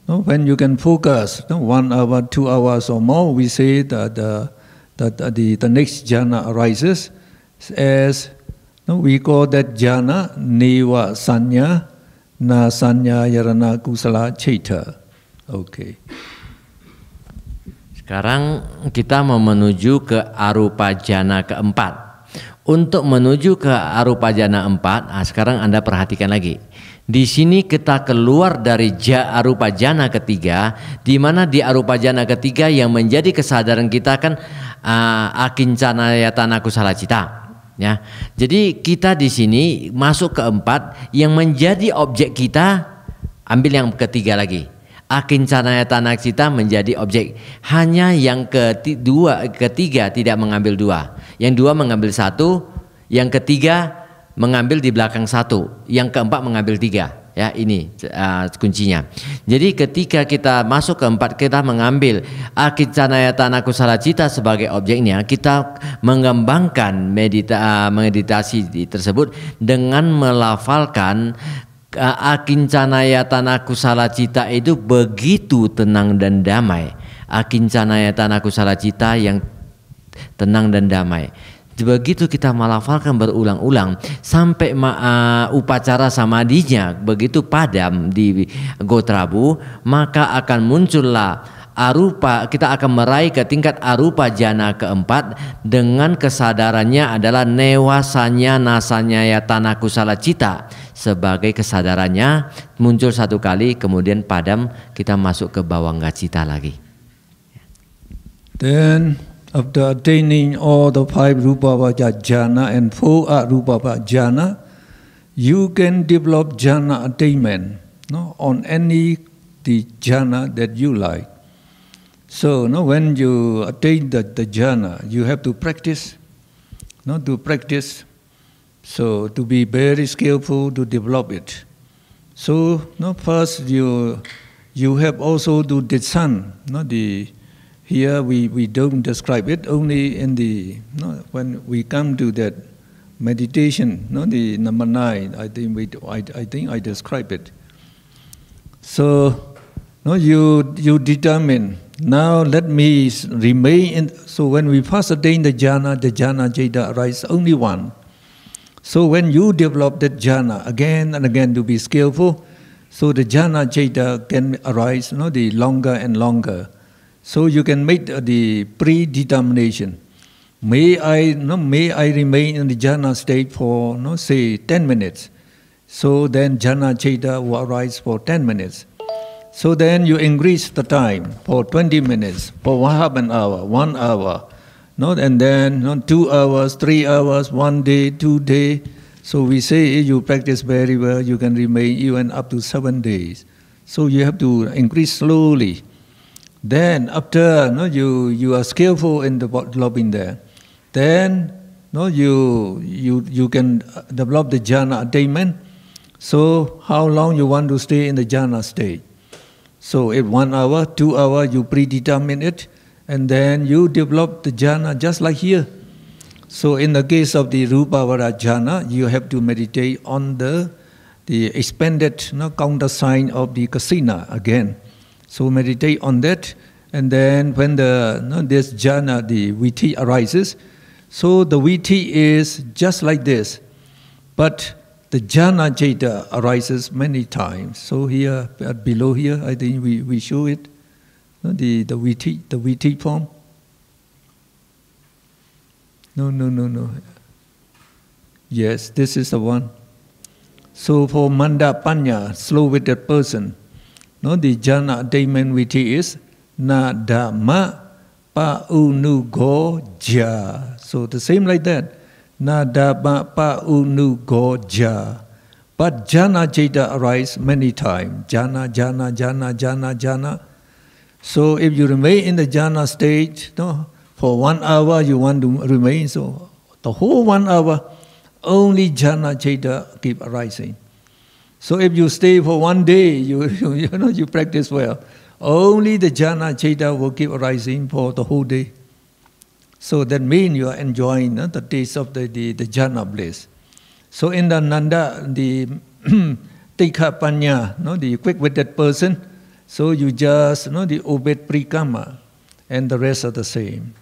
Speaker 1: when you can focus 1 hour, 2 hours or more, we say that the next jhana arises as we call that jhana neva sanya na sanya yarana kusala citta. Okay.
Speaker 2: Sekarang kita mau menuju ke arupa jhana keempat. Untuk menuju ke arupa jhana 4, sekarang Anda perhatikan lagi. Di sini kita keluar dari arupa jhana ketiga, di mana di arupa jhana ketiga yang menjadi kesadaran kita kan akincanayatana kusala citta. Ya, jadi kita di sini masuk ke 4, yang menjadi objek kita ambil yang ketiga lagi. Akincanayatana citta menjadi objek. Hanya yang ketiga tidak mengambil 2. Yang 2 mengambil 1, yang ketiga mengambil di belakang 1, yang keempat mengambil 3. Ya, ini kuncinya. Jadi ketika kita masuk ke 4, kita mengambil akincanayatana kusala citta sebagai objeknya, kita mengembangkan meditasi tersebut dengan melafalkan akincanayatana kusala citta itu begitu tenang dan damai. Akincanayatana kusala citta yang tenang dan damai. Begitu kita melafalkan berulang-ulang sampai upacara samadhinya begitu padam di Gotrabu, maka akan muncullah kita akan meraih ke tingkat arupa jhana keempat dengan kesadarannya adalah newasanya nasanyayatana kusala citta sebagai kesadarannya muncul satu kali kemudian padam, kita masuk ke bawangga cita lagi.
Speaker 1: Then after attaining all the 5 rupa jhana and 4 arupa jhana, you can develop jhana attainment, no, on any the jhana that you like. So, no, when you attain the jhana, you have to practice, no, to practice. So, to be very skillful to develop it. So, no, first you have also to discern, no, here we don't describe it, only in when we come to that meditation, no, the number 9, I think I describe it. So, no, you determine, now let me remain in. So when we first attain the jhana jhana arises only one. So when you develop that jhana again and again to be skillful, so the jhana jhana can arise, no, the longer and longer. So you can make the predetermination. May I remain in the jhana state for, no, say 10 minutes. So then jhana jhana will arise for 10 minutes. So then you increase the time for 20 minutes, for half an hour, 1 hour, no, and then, no, 2 hours, 3 hours, 1 day, 2 days. So we say if you practice very well, you can remain even up to 7 days. So you have to increase slowly. Then after, no, you are skillful in developing there, then, no, you can develop the jhana attainment. So how long you want to stay in the jhana state? So if 1 hour, 2 hours, you predetermine it, and then you develop the jhana just like here. So in the case of the Rupavara jhana, you have to meditate on the expanded, no, countersign of the kasina again. So meditate on that, and then when this jhana, the viti arises, so the viti is just like this, but the jhana jhana arises many times. So here, below here, I think we show it, no, the viti form. No. Yes, this is the one. So for manda panya, slow-witted person, no, the jhana attainment viti is na dhamma pa unugo ja. So the same like that. Na dhamma pa unugo ja. But jhana jhana arise many times. Jhana. So if you remain in the jhana state, no, for 1 hour you want to remain, so the whole 1 hour, only jhana jhana keep arising. So if you stay for 1 day, you practice well, only the jhana jhana will keep arising for the whole day. So that means you are enjoying, no, the taste of the jhana bliss. So in the Nanda, the Tikha Panya, no, the quick-witted person, so you just, no, the obey Prikama, and the rest are the same.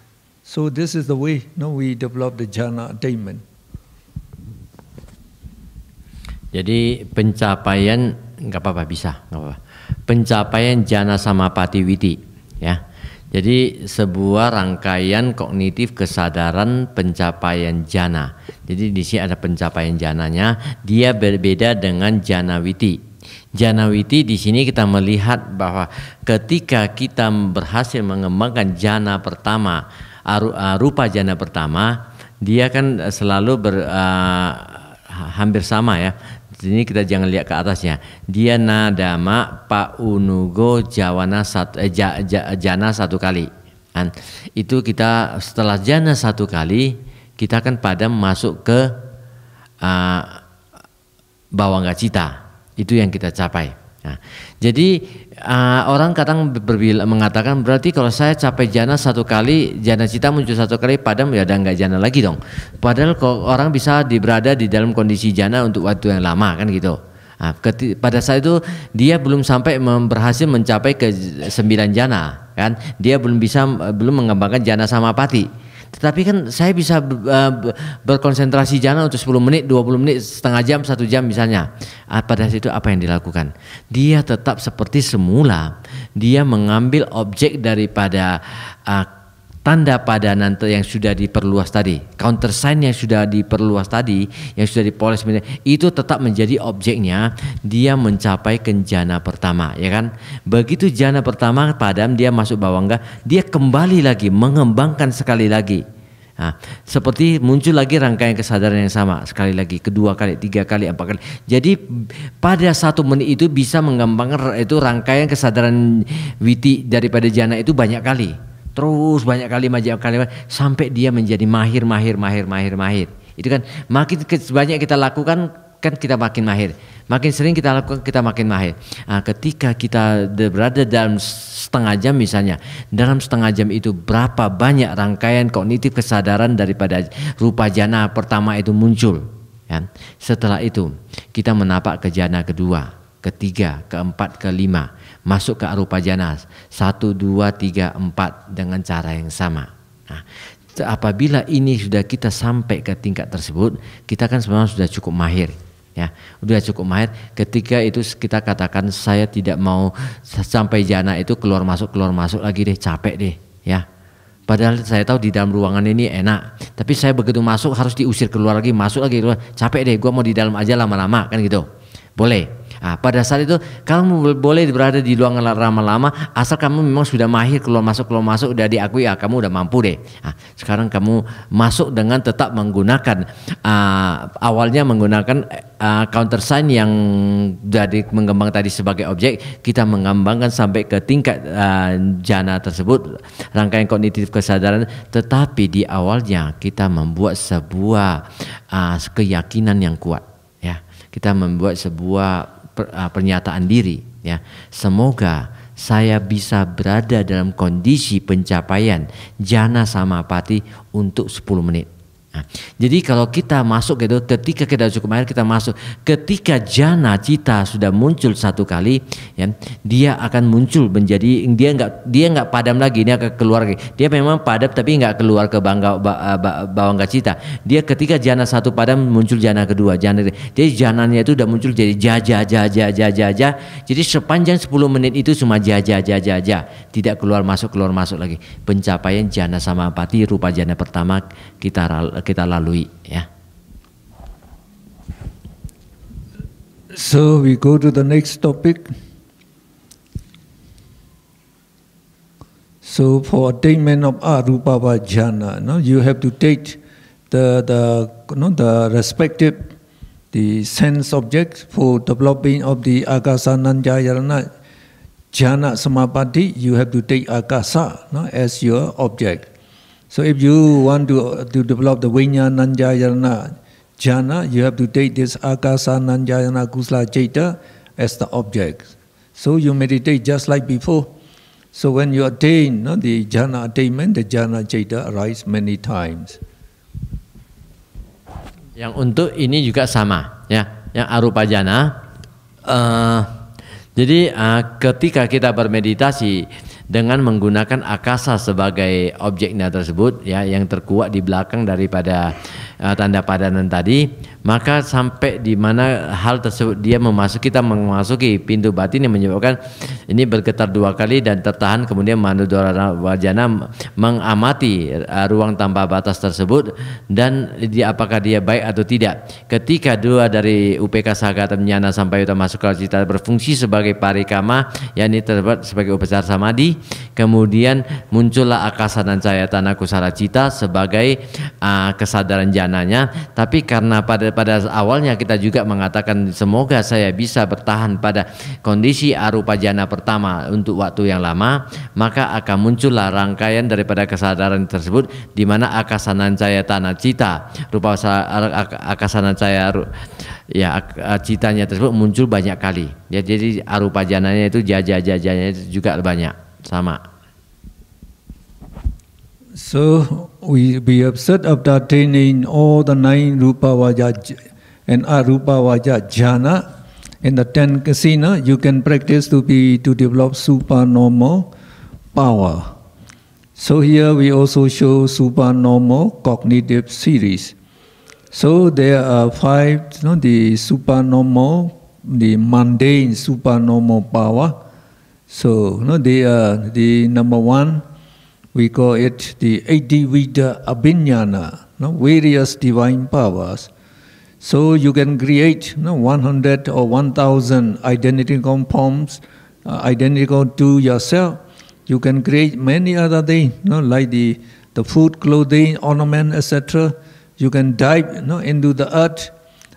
Speaker 1: So this is the way, no, we develop the jhana attainment.
Speaker 2: Jadi pencapaian, nggak apa-apa, bisa, nggak apa-apa. Pencapaian jhana samapati witi, ya. Jadi sebuah rangkaian kognitif kesadaran pencapaian jhana. Jadi di sini ada pencapaian jhananya, dia berbeda dengan jhana witi. Jhana witi di sini kita melihat bahwa ketika kita berhasil mengembangkan jhana pertama, rupa jhana pertama, dia kan selalu hampir sama, ya. Ini kita jangan lihat ke atasnya. Dia nadama pa unugo jana satu kali. Itu kita setelah jana satu kali, kita akan padam masuk ke bawangga cita. Itu yang kita capai. Nah, jadi orang kadang mengatakan berarti kalau saya capai jana satu kali, jana cita muncul satu kali, padam ya udah nggak jana lagi dong. Padahal orang bisa berada di dalam kondisi jana untuk waktu yang lama, kan gitu. Nah, pada saat itu dia belum sampai berhasil mencapai ke 9 jana, kan? Dia belum mengembangkan jana samapati. Tetapi kan saya bisa berkonsentrasi jana untuk 10 menit, 20 menit, setengah jam, 1 jam misalnya. Pada saat itu apa yang dilakukan? Dia tetap seperti semula. Dia mengambil objek daripada tanda padanan yang sudah diperluas tadi, counter sign yang sudah diperluas tadi, yang sudah dipoles, itu tetap menjadi objeknya, dia mencapai ke jana pertama, ya kan? Begitu jana pertama padam, dia masuk bawangga, dia kembali lagi mengembangkan sekali lagi. Nah, seperti muncul lagi rangkaian kesadaran yang sama, sekali lagi, kedua kali, tiga kali, empat kali. Jadi pada 1 menit itu bisa mengembangkan itu rangkaian kesadaran witi daripada jana itu banyak kali. Terus banyak kali sampai dia menjadi mahir. Itu kan makin banyak kita lakukan kan kita makin mahir. Makin sering kita lakukan kita makin mahir. Nah, ketika kita berada dalam setengah jam misalnya, dalam setengah jam itu berapa banyak rangkaian kognitif kesadaran daripada rupa jana pertama itu muncul. Ya. Setelah itu kita menapak ke jana kedua, ketiga, keempat, kelima, masuk ke arupa jana 1, 2, 3, 4 dengan cara yang sama. Nah, apabila ini sudah kita sampai ke tingkat tersebut, kita kan sebenarnya sudah cukup mahir. Ya, udah cukup mahir. Ketika itu kita katakan saya tidak mau sampai jana itu keluar masuk lagi deh, capek deh, ya. Padahal saya tahu di dalam ruangan ini enak, tapi saya begitu masuk harus diusir keluar lagi, masuk lagi keluar, capek deh, gua mau di dalam aja lama-lama, kan gitu. Boleh. Nah, pada saat itu kamu boleh berada di ruangan lama-lama asal kamu memang sudah mahir keluar masuk udah diakui, ya kamu udah mampu deh. Nah, sekarang kamu masuk dengan tetap menggunakan awalnya menggunakan counter sign yang dari mengembang tadi sebagai objek, kita mengembangkan sampai ke tingkat jana tersebut, rangkaian kognitif kesadaran, tetapi di awalnya kita membuat sebuah keyakinan yang kuat, ya. Kita membuat sebuah pernyataan diri, ya. Semoga saya bisa berada dalam kondisi pencapaian jana samapati untuk 10 menit. Nah, jadi kalau kita masuk gitu, ketika kita cukup mahir kita masuk, ketika jana cita sudah muncul 1 kali, ya, dia akan muncul menjadi dia nggak padam lagi, dia akan keluar lagi. Dia memang padam tapi nggak keluar ke bawangga cita. Dia ketika jana 1 padam muncul jana kedua, jadi jananya itu udah muncul jadi jaja. Jadi sepanjang 10 menit itu cuma jaja, tidak keluar masuk lagi. Pencapaian jana samapati rupa jana pertama kita lalui, ya.
Speaker 1: So we go to the next topic. So for attainment of arupa jhana, you have to take the respective sense object for developing of the akasananjayana jhana samapati. You have to take akasa as your object. So if you want to develop the Vijnananjayana jhana, you have to take this Akasananjayana kusala citta as the object. So you meditate just like before. So when you attain the jhana attainment, the jhana citta arise many times.
Speaker 2: Yang untuk ini juga sama, ya. Yang arupa jhana. Jadi ketika kita bermeditasi dengan menggunakan akasa sebagai objeknya tersebut, ya, yang terkuat di belakang daripada tanda padanan tadi, maka sampai di mana hal tersebut kita memasuki pintu batin yang menyebabkan ini bergetar 2 kali dan tertahan, kemudian Manudara Wajana mengamati ruang tanpa batas tersebut dan apakah dia baik atau tidak. Ketika 2 dari UPK Sagata Jnana sampai masuk ke cita berfungsi sebagai parikama, yakni terdapat sebagai upasara samadhi, kemudian muncullah akasananjaya tanah kusara cita sebagai kesadaran jananya. Tapi karena pada awalnya kita juga mengatakan semoga saya bisa bertahan pada kondisi arupa jana pertama untuk waktu yang lama, maka akan muncullah rangkaian daripada kesadaran tersebut di mana akasananjaya tanah cita, rupa akasananjaya citanya tersebut muncul banyak kali, ya. Jadi arupa jananya itu jajanya itu juga banyak, sama.
Speaker 1: So we have said after attaining all the 9 rupa vaja and arupa vaja jhana in the 10 kasina, you can practice to develop supernormal power. So here we also show supernormal cognitive series. So there are 5, the supernormal, the mundane supernormal power. So they are the number 1. We call it the Adivida Abhinyana, various divine powers. So you can create 100 or 1,000 identical forms, identical to yourself. You can create many other things, like the food, clothing, ornament, etc. You can dive into the earth,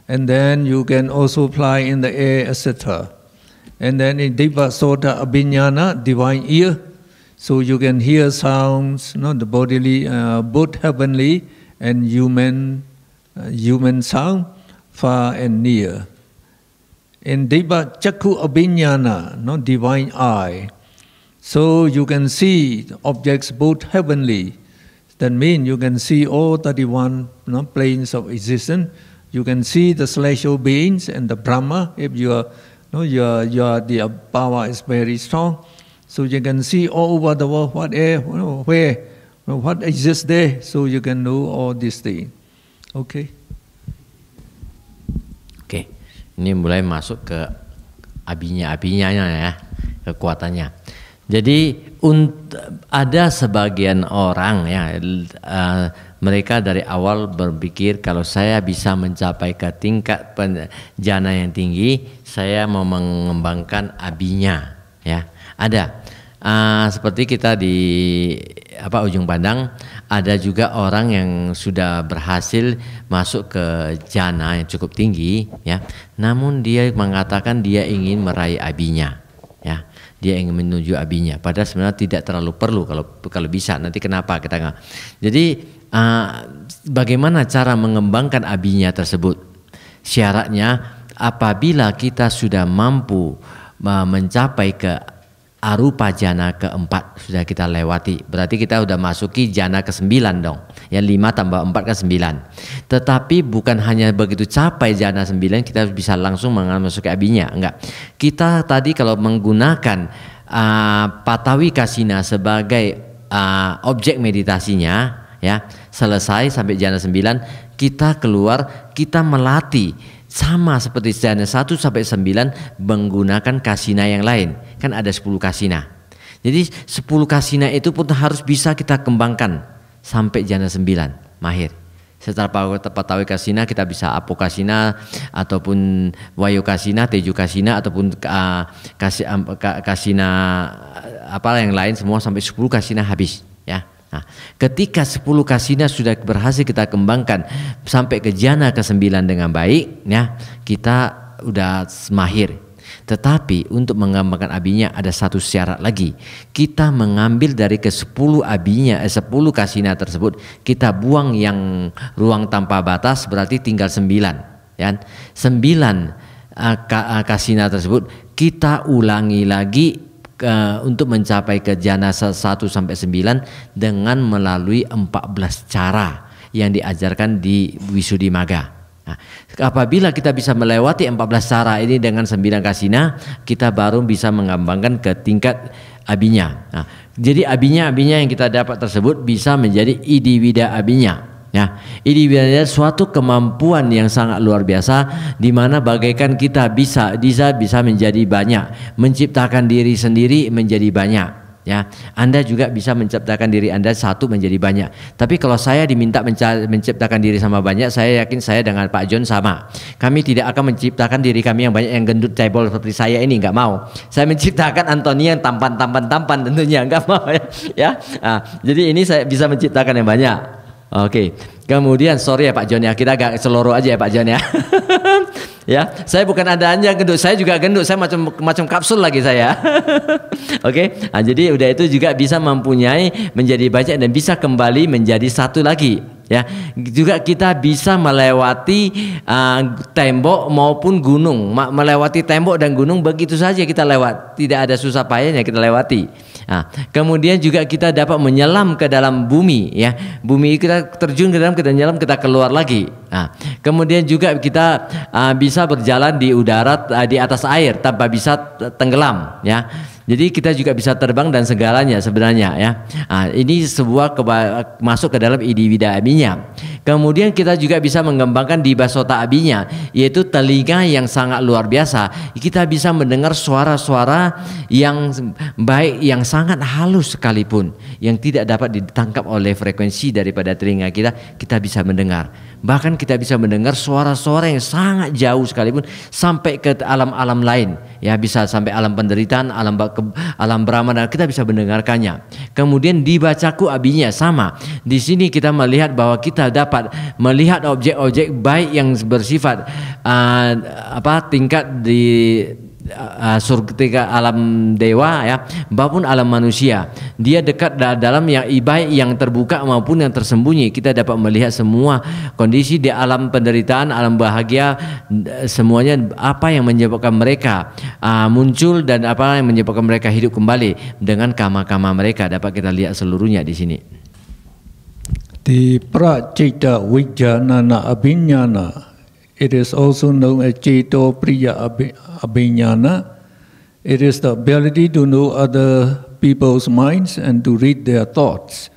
Speaker 1: and then you can also fly in the air, etc. And then in Diva Sota Abhinyana, divine ear, so you can hear sounds, the bodily, both heavenly and human sound, far and near. In Diva Chakku Abhinyana, divine eye, so you can see objects both heavenly. That means you can see all 31 planes of existence. You can see the celestial beings and the Brahma if the power is very strong. So you can see all over the world what exists there. So you can know all these things. Okay.
Speaker 2: Oke, ini mulai masuk ke abinya ya, kekuatannya. Jadi ada sebagian orang ya, mereka dari awal berpikir kalau saya bisa mencapai ke tingkat jana yang tinggi, saya mau mengembangkan abinya ya. Ada seperti kita di Ujung Pandang, ada juga orang yang sudah berhasil masuk ke jana yang cukup tinggi ya, namun dia mengatakan dia ingin meraih abinya ya. Dia ingin menuju abinya, padahal sebenarnya tidak terlalu perlu kalau bisa. Nanti kenapa kita nggak? Jadi bagaimana cara mengembangkan abinya tersebut? Syaratnya apabila kita sudah mampu mencapai ke arupa jana keempat, sudah kita lewati, berarti kita sudah masuki jana ke-9 dong. Ya 5 tambah 4 ke 9. Tetapi bukan hanya begitu capai jana 9 kita bisa langsung memasuki abinya, enggak. Kita tadi kalau menggunakan Patawi Kasina sebagai objek meditasinya ya, selesai sampai jana 9, kita keluar, kita melatih sama seperti jana 1 sampai 9 menggunakan kasina yang lain. Kan ada 10 kasina. Jadi 10 kasina itu pun harus bisa kita kembangkan sampai jana 9 mahir. Setelah Patawi Kasina kita bisa Apo Kasina ataupun Wayo Kasina, Teju Kasina ataupun kasina apa yang lain, semua sampai 10 kasina habis ya. Nah, ketika 10 kasina sudah berhasil kita kembangkan sampai ke jana ke-9 dengan baik ya, kita udah mahir. Tetapi untuk mengembangkan abinya ada satu syarat lagi. Kita mengambil dari ke-10 abinya, 10 kasina tersebut, kita buang yang ruang tanpa batas, berarti tinggal 9 ya. 9 kasina tersebut kita ulangi lagi untuk mencapai ke jana 1 sampai 9 dengan melalui 14 cara yang diajarkan di Wisuddhimagga. Nah, apabila kita bisa melewati 14 cara ini dengan 9 kasina, kita baru bisa mengembangkan ke tingkat abinya. Nah, jadi abinya yang kita dapat tersebut bisa menjadi idivida abinya. Ya, ini suatu kemampuan yang sangat luar biasa, di mana bagaikan kita bisa menjadi banyak, menciptakan diri sendiri menjadi banyak. Ya, Anda juga bisa menciptakan diri Anda satu menjadi banyak. Tapi kalau saya diminta menciptakan diri sama banyak, saya yakin saya dengan Pak John sama. Kami tidak akan menciptakan diri kami yang banyak, yang gendut cebol seperti saya ini, nggak mau. Saya menciptakan Antoni yang tampan tentunya nggak mau ya. Nah, jadi ini saya bisa menciptakan yang banyak. Oke, kemudian sorry ya Pak John ya, kita agak seluruh aja ya Pak John ya. Ya, saya bukan ada aja gendut, saya juga gendut, saya macam kapsul lagi saya. Oke, nah, jadi udah itu juga bisa mempunyai menjadi banyak dan bisa kembali menjadi satu lagi. Ya, juga kita bisa melewati tembok maupun gunung, melewati tembok dan gunung begitu saja kita lewat, tidak ada susah payahnya kita lewati. Nah, kemudian juga kita dapat menyelam ke dalam bumi, ya, bumi kita terjun ke dalam, kita nyelam, kita keluar lagi. Nah, kemudian juga kita bisa berjalan di udara, di atas air tanpa bisa tenggelam, ya. Jadi kita juga bisa terbang dan segalanya sebenarnya, ya. Nah, ini sebuah masuk ke dalam idivida abinya. Kemudian kita juga bisa mengembangkan dibasota abinya, yaitu telinga yang sangat luar biasa. Kita bisa mendengar suara-suara yang baik, yang sangat halus sekalipun, yang tidak dapat ditangkap oleh frekuensi daripada telinga kita, kita bisa mendengar. Bahkan kita bisa mendengar suara-suara yang sangat jauh sekalipun, sampai ke alam-alam lain, ya, bisa sampai alam penderitaan, alam Brahma, dan kita bisa mendengarkannya. Kemudian dibacaku abinya sama. Di sini kita melihat bahwa kita dapat melihat objek-objek baik yang bersifat tingkat di surga, alam dewa, ya, maupun alam manusia. Dia dekat dalam yang baik, yang terbuka maupun yang tersembunyi. Kita dapat melihat semua kondisi di alam penderitaan, alam bahagia, semuanya apa yang menyebabkan mereka muncul dan apa yang menyebabkan mereka hidup kembali dengan karma-karma mereka, dapat kita lihat seluruhnya di sini.
Speaker 1: The Pracita Vijnana Abhiññana, it is also known as Ceto Priya Abhiññana. It is the ability to know other people's minds and to read their thoughts.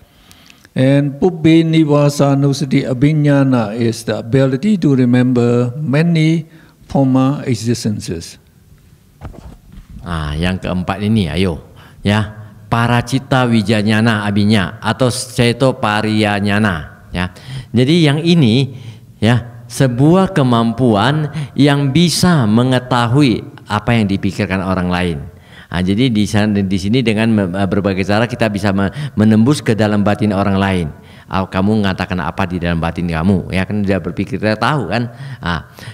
Speaker 1: And Pubbē Nivasanusati Abhiññana is the ability to remember many former existences.
Speaker 2: Yang keempat ini, ayo, ya. Paracita Wijanyana Abinya atau Ceto Pariyanyana, ya. Jadi yang ini, ya, sebuah kemampuan yang bisa mengetahui apa yang dipikirkan orang lain. Jadi di sini dengan berbagai cara kita bisa menembus ke dalam batin orang lain. Kamu mengatakan apa di dalam batin kamu, ya kan, dia berpikir, dia tahu kan.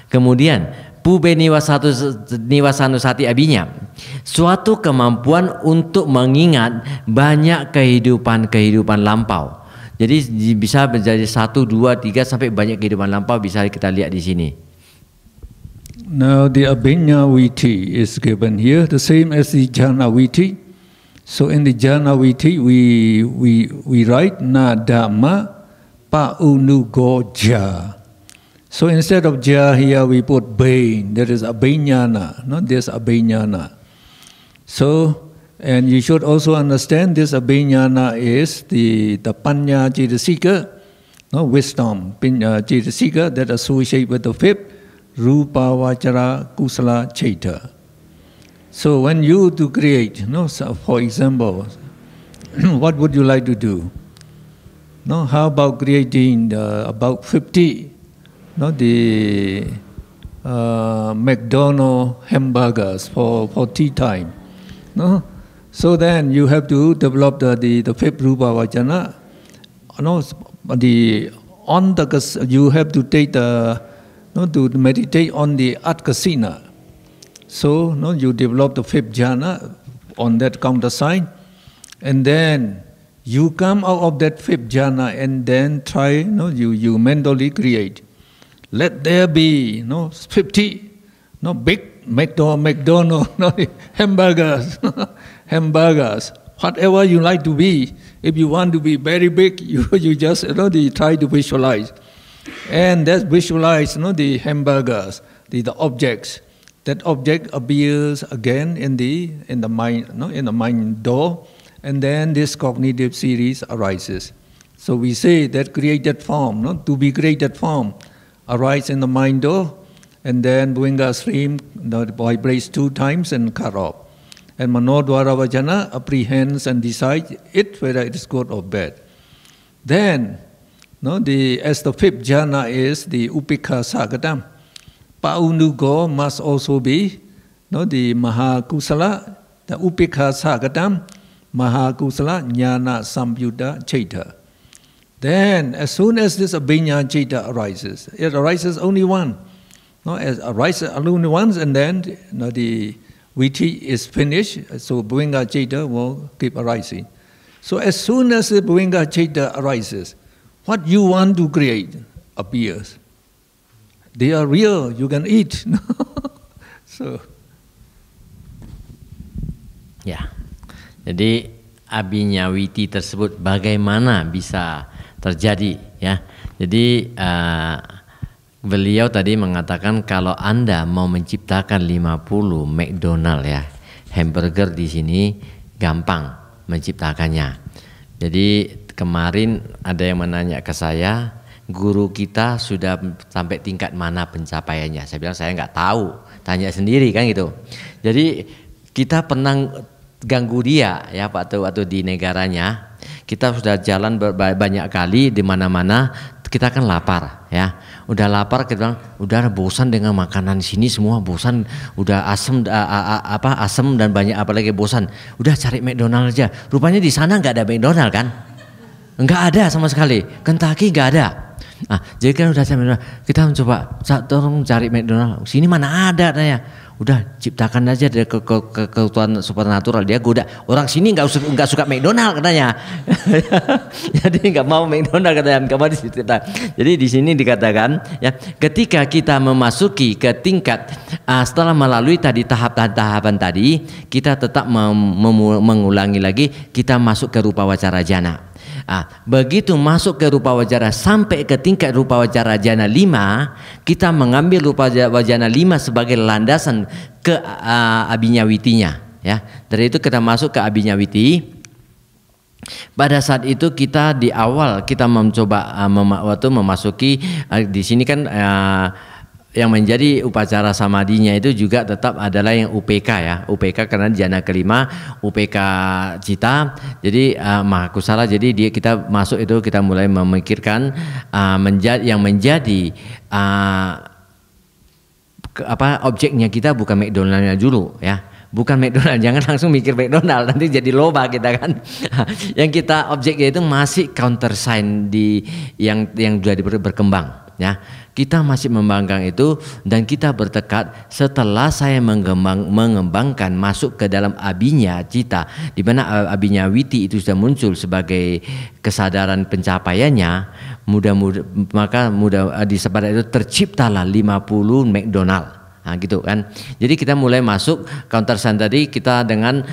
Speaker 2: Kemudian Pubbē Nivasanusati Abinya, suatu kemampuan untuk mengingat banyak kehidupan lampau. Jadi bisa menjadi 1, 2, 3 sampai banyak kehidupan lampau, bisa kita lihat di sini.
Speaker 1: Now the Abhiññā Viti is given here, the same as the Jhana Viti. So in the Jhana Viti we write na dhamma pa unugo ja. So instead of ja here we put bain, that is Abhiññāna, not this Abhiññāna. So, and you should also understand this Abhiññāna is the Panya Cetasika, wisdom, Cetasika that associate with the fifth, Rupa Vachara Kusala Chaita. So when you to create, so for example, what would you like to do? How about creating about 50, the McDonald's hamburgers for tea time? So then you have to develop the fifth Rupa Vachana. You have to take to meditate on the Atkasina. So you develop the fifth jhana on that countersign, and then you come out of that fifth jhana and then try, you mentally create. Let there be 50 big McDonald's hamburgers, whatever you like to be. If you want to be very big, you just try to visualize, and that's visualize the hamburgers, the objects. That object appears again in the mind, in the mind door, and then this cognitive series arises. So we say that created form, to be created form, arise in the mind door, and then Bhuinga stream vibrates 2 times and cut off. And Manodvara Vajana apprehends and decides whether it is good or bad. Then, as the fifth jhana is the Upekha Sagatam, Paunugo must also be the Mahakusala, the Upekha Sagatam, Mahakusala Jnana Samyuddha Chaita. Then, as soon as this Abhiññā Chaita arises, it arises only one. It arises only once, and then the Viti is finished, so Bhuinga Chaita will keep arising. So as soon as the Bhuinga Chaita arises, what you want to create appears. They are real, you can eat. So.
Speaker 2: Ya, jadi Abhiññā Viti tersebut bagaimana bisa terjadi, ya. Jadi beliau tadi mengatakan kalau Anda mau menciptakan 50 McDonald, ya, hamburger di sini gampang menciptakannya. Jadi kemarin ada yang menanya ke saya, guru kita sudah sampai tingkat mana pencapaiannya. Saya bilang saya nggak tahu, tanya sendiri kan gitu. Jadi kita pernah ganggu dia ya waktu di negaranya. Kita sudah jalan banyak kali di mana-mana, kita kan lapar ya. Udah lapar kita bilang, udah bosan dengan makanan di sini semua, bosan, udah asam dan banyak apalagi bosan. Udah cari McDonald aja. Rupanya di sana nggak ada McDonald kan? Nggak ada sama sekali. Kentucky nggak ada. Nah, jadi kan udah cari McDonald. Kita mencoba tolong cari McDonald. Sini mana ada katanya. Udah ciptakan aja dari kekuatan supernatural, dia goda orang sini nggak suka McDonald katanya. Jadi nggak mau McDonald katanya, nggak mau dicipta. Jadi di sini dikatakan ya, ketika kita memasuki ke tingkat setelah melalui tadi tahapan tadi, kita tetap mengulangi lagi, kita masuk ke rupa wacara jana. Begitu masuk ke rupa wajana sampai ke tingkat rupa wajana jana 5, kita mengambil rupa wajana 5 sebagai landasan ke abinyawitinya ya. Dari itu kita masuk ke abinyawiti. Pada saat itu kita di awal kita mencoba waktu memasuki di sini kan yang menjadi upacara samadinya itu juga tetap adalah yang UPK ya, UPK karena jana kelima UPK cita. Jadi Mahakusala, jadi kita masuk itu kita mulai memikirkan yang menjadi objeknya kita bukan McDonald-nya dulu ya. Bukan McDonald, jangan langsung mikir McDonald, nanti jadi loba kita kan. Yang kita objeknya itu masih counter sign yang sudah berkembang ya. Kita masih membanggang itu dan kita bertekad setelah saya mengembangkan masuk ke dalam abinya cita, di mana abinya witi itu sudah muncul sebagai kesadaran pencapaiannya, maka di sepada itu terciptalah 50 McDonald. Nah, gitu kan. Jadi kita mulai masuk counter sign tadi, kita dengan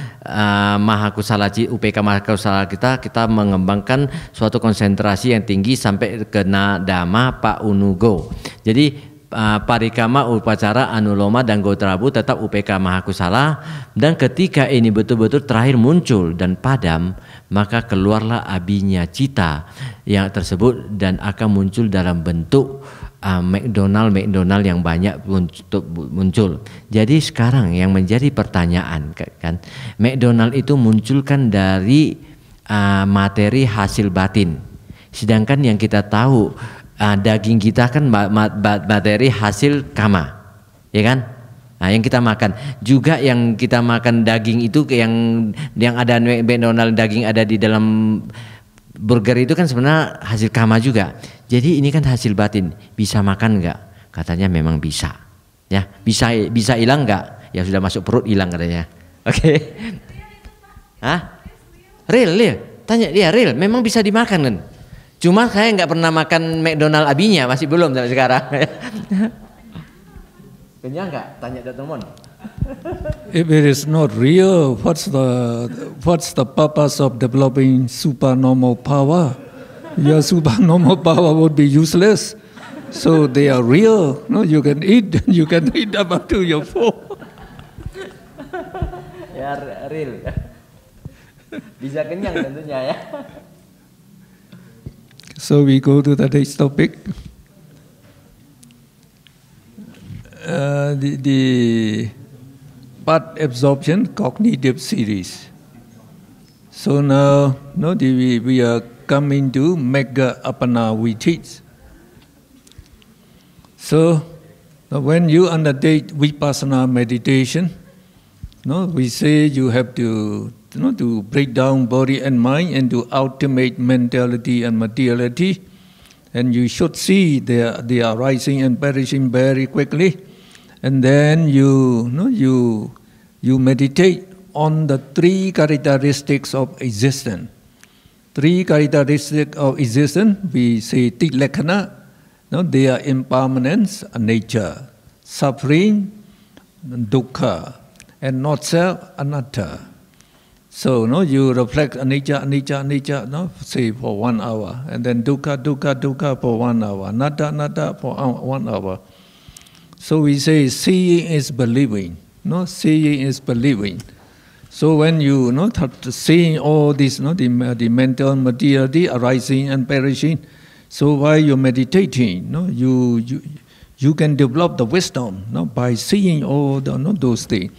Speaker 2: Mahakusala UPK Mahakusala kita mengembangkan suatu konsentrasi yang tinggi sampai ke Nadama Pak Unugo. Jadi parikama upacara anuloma dan gotrabu tetap UPK Mahakusala, dan ketika ini betul-betul terakhir muncul dan padam, maka keluarlah abinya cita yang tersebut dan akan muncul dalam bentuk McDonald yang banyak muncul. Jadi sekarang yang menjadi pertanyaan kan, McDonald itu munculkan dari materi hasil batin, sedangkan yang kita tahu daging kita kan materi hasil kama, ya kan? Nah, yang kita makan juga, yang kita makan daging itu yang ada McDonald daging ada di dalam burger itu kan sebenarnya hasil kama juga. Jadi ini kan hasil batin, bisa makan nggak? Katanya memang bisa, ya bisa hilang nggak? Ya sudah masuk perut hilang katanya. Oke, Hah? Real, tanya dia real, memang bisa dimakan kan? Cuma saya nggak pernah makan McDonald abinya, masih belum sampai sekarang. Kenyang nggak? Tanya Dr. Mon.
Speaker 1: If it is not real, what's the purpose of developing supernormal power? Your supernormal power would be useless. So they are real. No, you can eat them up to your full.
Speaker 2: Ya real. Bisa kenyang tentunya ya.
Speaker 1: So we go to the next topic. The part absorption cognitive series. So now we are coming to Mega Apana Vitis. So when you undertake Vipassana meditation, we say you have to break down body and mind into ultimate mentality and materiality, and you should see they are rising and perishing very quickly, and then you meditate on the three characteristics of existence. Three characteristics of existence, we say Tilakkhana, they are impermanence, nature, suffering, dukkha, and not self, anatta. So you reflect anicca, say for 1 hour, and then dukkha for 1 hour, anatta for 1 hour. So we say seeing is believing, seeing is believing. So when you seeing all this, the mental materiality arising and perishing, So while you're meditating, you can develop the wisdom by seeing all those things.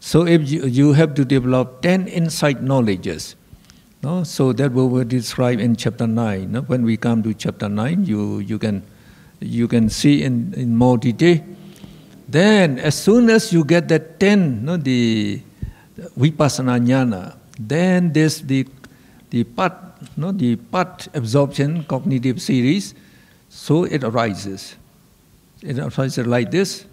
Speaker 1: So if you have to develop 10 insight knowledges. So that we will describe in chapter 9. When we come to chapter 9, you can see in more detail. Then, as soon as you get that 10, the vipassana jnana, then there's the part absorption cognitive series. So it arises. It arises like this.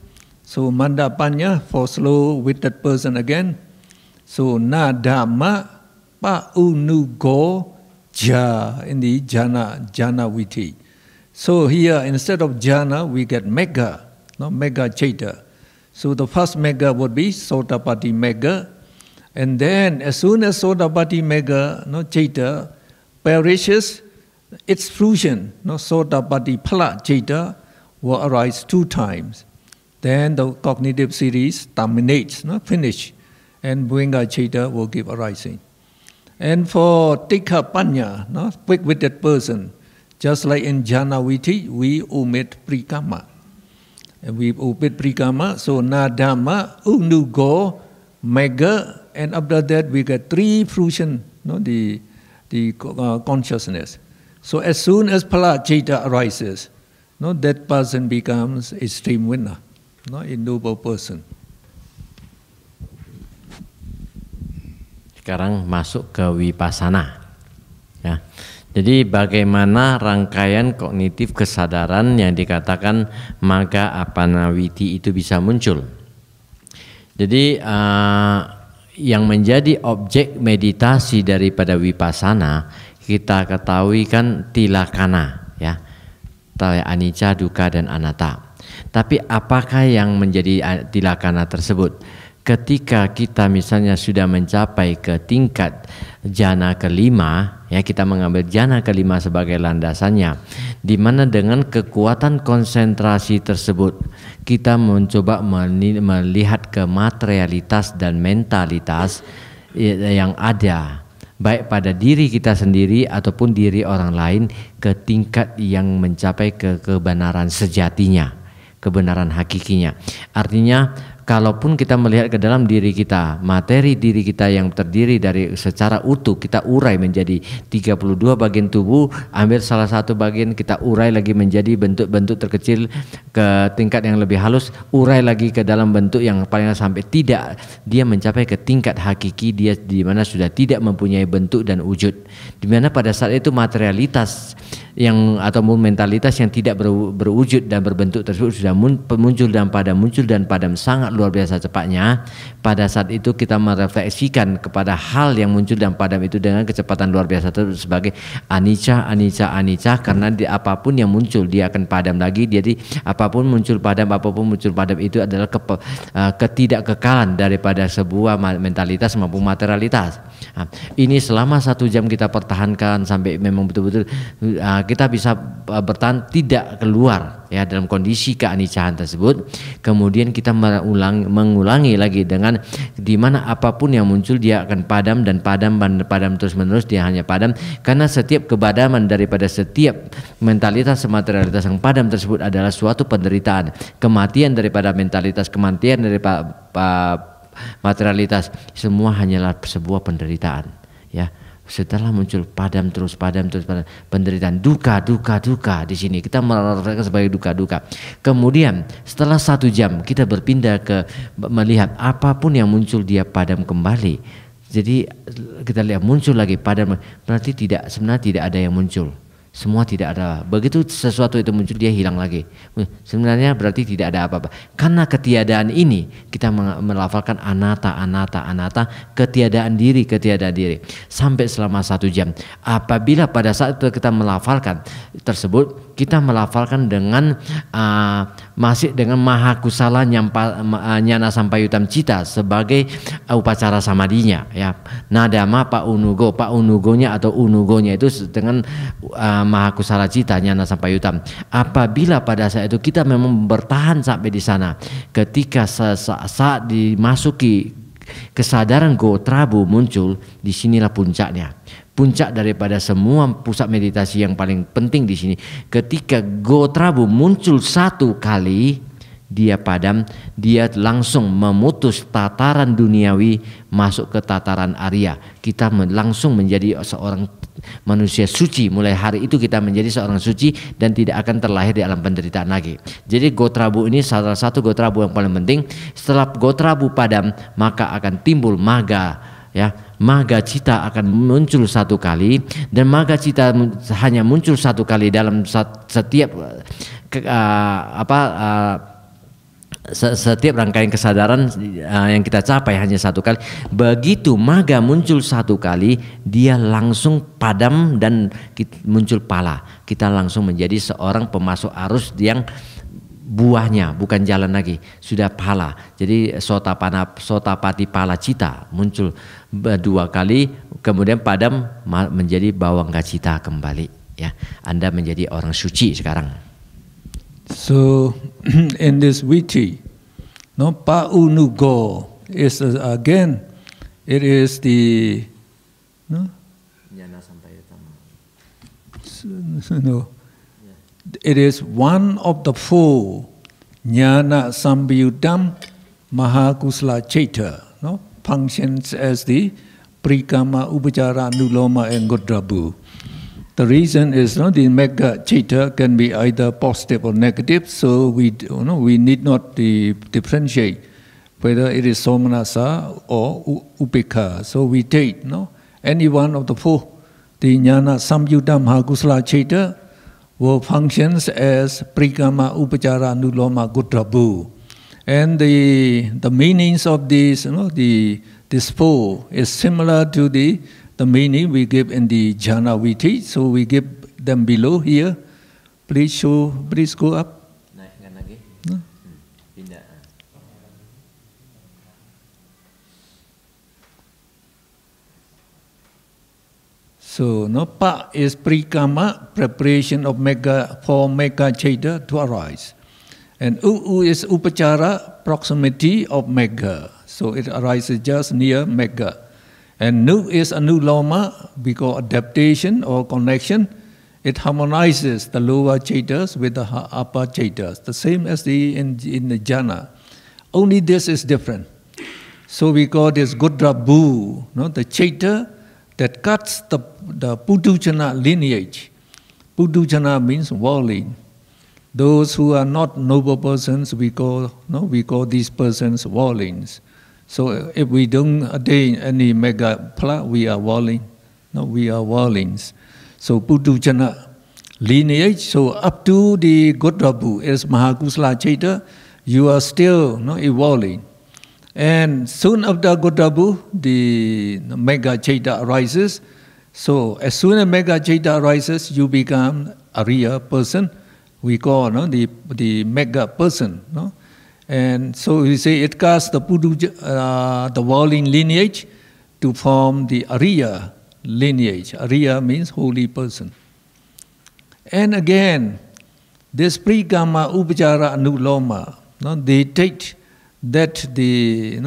Speaker 1: So manda panya for slow with that person again. So na dhamma pa unugo ja in the jhana viti. So here instead of jhana we get mega, mega chaita. So the first mega would be Sotapatti mega, and then as soon as Sotapatti mega chaita perishes, its fruition, Sotapatti phala chaita will arise 2 times. Then the cognitive series terminates, finish, and Bhuinga chaita will give arising. And for Tikha Panya, quick-witted person, just like in Jhana Viti, we omit Prikama. And we omit Prikama, so Nadama, Unugo, Mega, and after that we get 3 fruition, the consciousness. So as soon as Phala Chaita arises, that person becomes a stream winner, a noble person.
Speaker 2: Sekarang masuk ke vipassana. Ya. Jadi bagaimana rangkaian kognitif kesadaran yang dikatakan Magga Appana Viti itu bisa muncul. Jadi yang menjadi objek meditasi daripada vipassana kita ketahui kan tilakana, ya, anicca, dukkha dan anatta. Tapi apakah yang menjadi tilakana tersebut? Ketika kita misalnya sudah mencapai ke tingkat jhana kelima, ya, kita mengambil jhana kelima sebagai landasannya, di mana dengan kekuatan konsentrasi tersebut kita mencoba melihat ke materialitas dan mentalitas yang ada, baik pada diri kita sendiri ataupun diri orang lain, ke tingkat yang mencapai ke kebenaran sejatinya, kebenaran hakikinya. Artinya kalaupun kita melihat ke dalam diri kita, materi diri kita yang terdiri dari secara utuh, kita urai menjadi 32 bagian tubuh, ambil salah satu bagian kita urai lagi menjadi bentuk-bentuk terkecil ke tingkat yang lebih halus, urai lagi ke dalam bentuk yang paling sampai tidak dia mencapai ke tingkat hakiki dia di mana sudah tidak mempunyai bentuk dan wujud. Di mana pada saat itu materialitas yang atau mentalitas yang tidak berwujud dan berbentuk tersebut sudah muncul dan padam sangat luar biasa cepatnya. Pada saat itu kita merefleksikan kepada hal yang muncul dan padam itu dengan kecepatan luar biasa tersebut sebagai anicca, anicca, anicca, karena apapun yang muncul dia akan padam lagi. Jadi apapun muncul padam itu adalah ketidakkekalan daripada sebuah mentalitas maupun materialitas. Nah, ini selama 1 jam kita pertahankan sampai memang betul-betul kita bisa bertahan tidak keluar, ya, dalam kondisi keanicaan tersebut. Kemudian kita mengulangi lagi dengan di mana apapun yang muncul dia akan padam dan padam terus menerus, dia hanya padam karena setiap kepadaman daripada setiap mentalitas materialitas yang padam tersebut adalah suatu penderitaan, kematian daripada mentalitas, kematian daripada materialitas, semua hanyalah sebuah penderitaan, ya. Setelah muncul padam terus penderitaan, duka di sini kita merasakan sebagai duka. Kemudian setelah 1 jam kita berpindah ke melihat apapun yang muncul dia padam kembali. Jadi kita lihat muncul lagi padam, berarti sebenarnya tidak ada yang muncul. Semua tidak ada. Begitu sesuatu itu muncul dia hilang lagi. Sebenarnya berarti tidak ada apa-apa. Karena ketiadaan ini kita melafalkan anatta, ketiadaan diri. Sampai selama 1 jam. Apabila pada saat itu kita melafalkan tersebut, kita melafalkan dengan masih dengan maha kusala nyana sampayutam cita sebagai upacara samadinya, ya. Nadama pak unugonya atau unugonya itu dengan maha kusala cita nyana sampayutam. Apabila pada saat itu kita memang bertahan sampai di sana, ketika saat dimasuki kesadaran Gotrabu muncul, disinilah puncaknya. puncak daripada semua pusat meditasi yang paling penting di sini. Ketika Gotrabu muncul satu kali, dia padam, dia langsung memutus tataran duniawi masuk ke tataran Arya. Kita langsung menjadi seorang manusia suci. Mulai hari itu kita menjadi seorang suci dan tidak akan terlahir di alam penderitaan lagi. Jadi Gotrabu ini salah satu Gotrabu yang paling penting. Setelah Gotrabu padam, maka akan timbul Magga, ya. Magga Cita akan muncul satu kali, dan Magga Cita hanya muncul satu kali dalam setiap setiap rangkaian kesadaran yang kita capai hanya satu kali. Begitu Magga muncul satu kali, dia langsung padam dan muncul pala. Kita langsung menjadi seorang pemasok arus yang buahnya bukan jalan lagi, sudah pala. Jadi Sotapati Pala Cita muncul dua kali, kemudian padam menjadi Bawangga Cita kembali. Ya, Anda menjadi orang suci sekarang.
Speaker 1: So in this Viti, no, Paunugo is again, it is the it is one of the four Jnana Sambhayudam Mahakusala Chaita, no, functions as the Prikama, Upachara, Nuloma and Gotrabu. The reason is the Magga Chaita can be either positive or negative, so we need not differentiate whether it is Somanasa or Upekha. So we take any one of the four. The Jnana Sambhayudam Mahakusala Chaita will functions as Prikama, Upachara, Nuloma, Gotrabu. And the meanings of these, this four is similar to the meaning we give in the Jhana Viti. So we give them below here. Please go up. So, Pa is Prikama, preparation of for Magga Chaita to arise. And U is Upachara, proximity of Magga. So it arises just near Magga. And Nu is Anuloma, because adaptation or connection. It harmonizes the lower Chaitas with the upper Chaitas, the same as in the Jhana. Only this is different. So we call this Gotrabu, the Chaita that cuts the Pudujana lineage. Pudujana means worldling. Those who are not noble persons, we call these persons worldlings. So if we don't attain any Magga Phala, we are worldling. We are worldlings. So Pudujana lineage, so up to the Gotrabu is Mahakusala Chaita, you are still evolving. And soon after Gotrabu, the Magga Chaita arises. So as soon as Magga Chaita arises, you become Arya person. We call the Magga person. And so we say it casts the the worldling lineage to form the Arya lineage. Arya means holy person. And again, this Prikama, Upachara, Anuloma, they take that the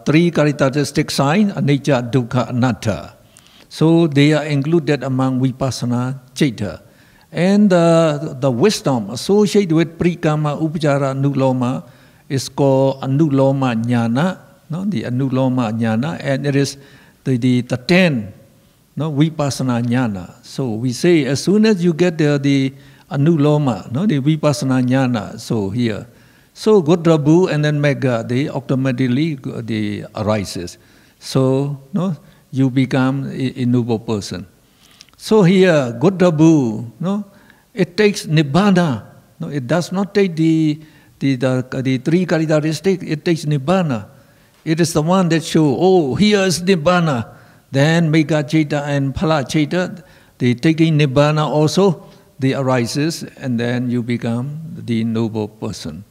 Speaker 1: three characteristic signs, anicca, dukkha, anatta. So they are included among Vipassana Chaita. And the wisdom associated with Prikama, Upachara, Anuloma is called Anuloma Jnana, the Anuloma Jnana, and it is the 10 Vipassana Jnana. So we say as soon as you get the Anuloma, the Vipassana Jnana, so here. So Gotrabu and then Magga, they automatically arises. So you become a noble person. So here, Gotrabu, it takes Nibbana. It does not take the three characteristics, it takes Nibbana. It is the one that shows, here is Nibbana. Then Magga Chaita and Phala Chaita, they taking Nibbana also, they arises, and then you become the noble person.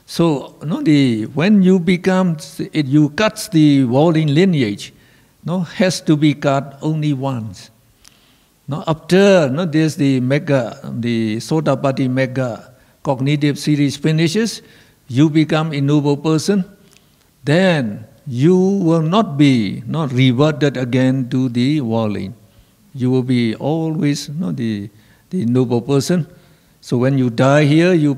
Speaker 1: So when you become, you cut the worldling lineage, has to be cut only once. After there's the Sotapati Magga cognitive series finishes, you become a noble person. Then you will not be reverted again to the worldling. You will be always the noble person. So when you die here, you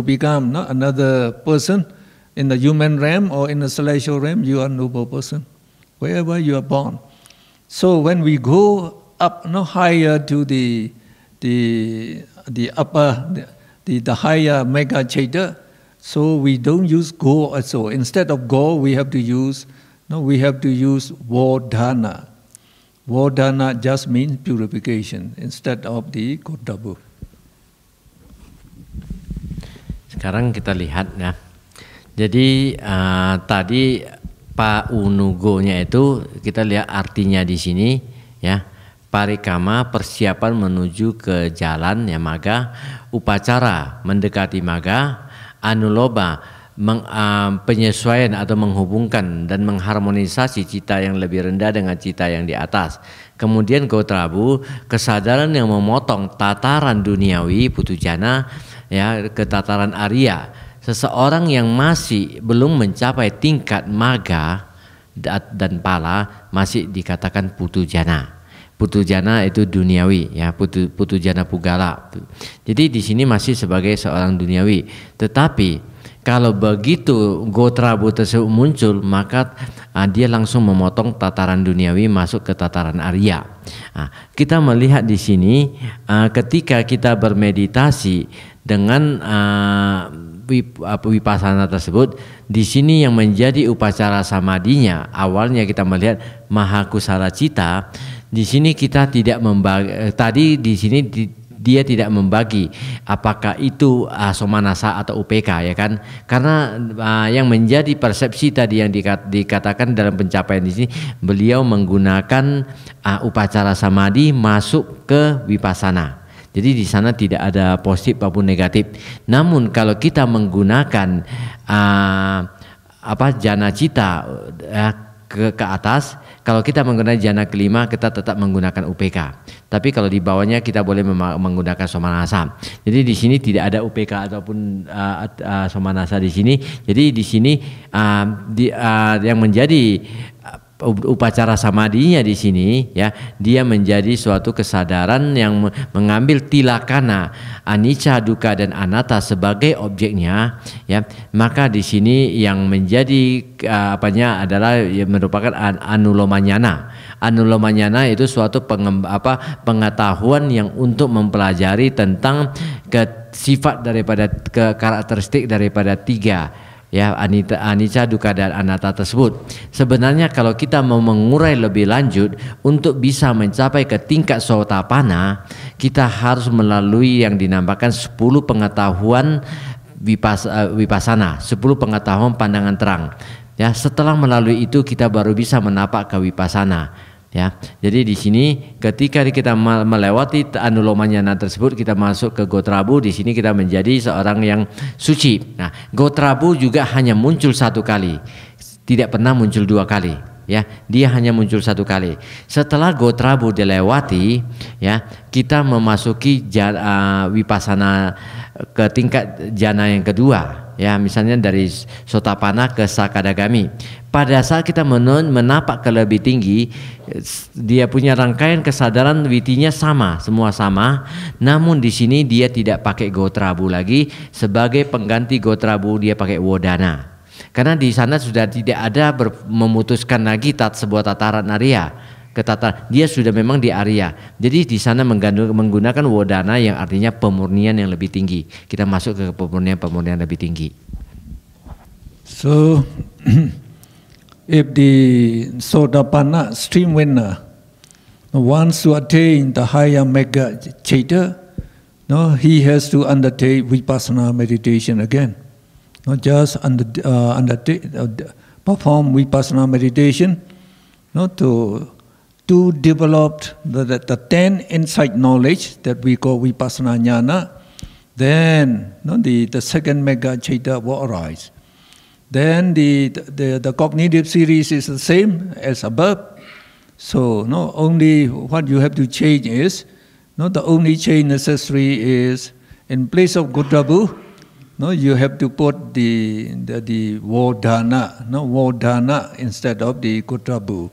Speaker 1: become another person in the human realm or in the celestial realm. You are a noble person wherever you are born. So when we go up higher to the upper, the higher mega chaita, so we don't use go also. Instead of go, we have to use Vodhana. Vodhana just means purification instead of the Gotrabu.
Speaker 2: Sekarang kita lihat ya. Jadi tadi Pak Unugonya itu kita lihat artinya di sini ya. Parikama persiapan menuju ke jalan ya maga, upacara mendekati maga, anuloba penyesuaian atau menghubungkan dan mengharmonisasi cita yang lebih rendah dengan cita yang di atas. Kemudian Gotrabu, kesadaran yang memotong tataran duniawi putujana ya ke tataran Arya. Seseorang yang masih belum mencapai tingkat maga dan pala masih dikatakan putujana. Putujana itu duniawi ya, putujana pugala. Jadi di sini masih sebagai seorang duniawi. Tetapi kalau begitu Gotrabu tersebut muncul, maka dia langsung memotong tataran duniawi masuk ke tataran Arya. Kita melihat di sini ketika kita bermeditasi dengan wipasana tersebut, di sini yang menjadi upacara samadinya, awalnya kita melihat mahakusala cita. Di sini kita tidak membagi, tadi di sini dia tidak membagi apakah itu somanasa atau UPK ya kan, karena yang menjadi persepsi tadi yang dikatakan dalam pencapaian di sini, beliau menggunakan upacara samadhi masuk ke wipasana. Jadi di sana tidak ada positif maupun negatif. Namun kalau kita menggunakan jana cita ke atas, kalau kita menggunakan jana kelima kita tetap menggunakan UPK. Tapi kalau di bawahnya kita boleh menggunakan somanasa. Jadi di sini tidak ada UPK ataupun somanasa di sini. Jadi di sini yang menjadi upacara samadinya di sini ya, dia menjadi suatu kesadaran yang mengambil tilakana anicca, dukkha dan anatta sebagai objeknya ya. Maka di sini yang menjadi adalah merupakan anulomanyana. Anulomanyana itu suatu pengetahuan yang untuk mempelajari tentang sifat daripada karakteristik daripada tiga ya, anicca, dukkha dan anatta tersebut. Sebenarnya kalau kita mau mengurai lebih lanjut untuk bisa mencapai ke tingkat Sotapanna, kita harus melalui yang dinamakan 10 pengetahuan wipasana, 10 pengetahuan pandangan terang. Ya, setelah melalui itu kita baru bisa menapak ke wipasana. Ya, jadi di sini ketika kita melewati anulomanyana tersebut, kita masuk ke Gotrabu. Di sini kita menjadi seorang yang suci. Nah, Gotrabu juga hanya muncul satu kali, tidak pernah muncul dua kali. Ya, dia hanya muncul satu kali. Setelah Gotrabu dilewati, ya, kita memasuki wipasana ke tingkat jana yang kedua. Ya, misalnya dari Sotapanna ke Sakadagami. Pada saat kita menapak ke lebih tinggi, dia punya rangkaian kesadaran witinya sama, semua sama. Namun di sini dia tidak pakai Gotrabu lagi, sebagai pengganti Gotrabu dia pakai Wodana. Karena di sana sudah tidak ada memutuskan lagi sebuah tataran Arya. Dia sudah memang di Arya. Jadi di sana menggunakan Wodana yang artinya pemurnian yang lebih tinggi. Kita masuk ke pemurnian lebih tinggi.
Speaker 1: So if the Sotapanna stream winner wants to attain the higher mega chaita, he has to undertake vipassana meditation again. Not just perform vipassana meditation, to develop the 10 insight knowledge that we call vipassana jnana. Then the second mega chaita will arise. Then the cognitive series is the same as above. So only what you have to change is, the only change necessary is, in place of Gotrabu, no, you have to put the Vodana, no, Vodana instead of the Kutrabu.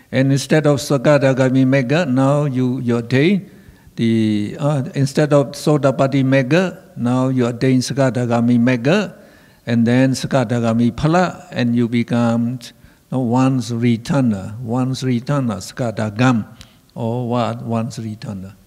Speaker 1: And instead of Sakadagami Mega, now you attain the instead of Sodapati Mega, now you attain Sakadagami Mega, and then Sakadagami Phala, and you become one's returner, Sakadagam, or one's returner.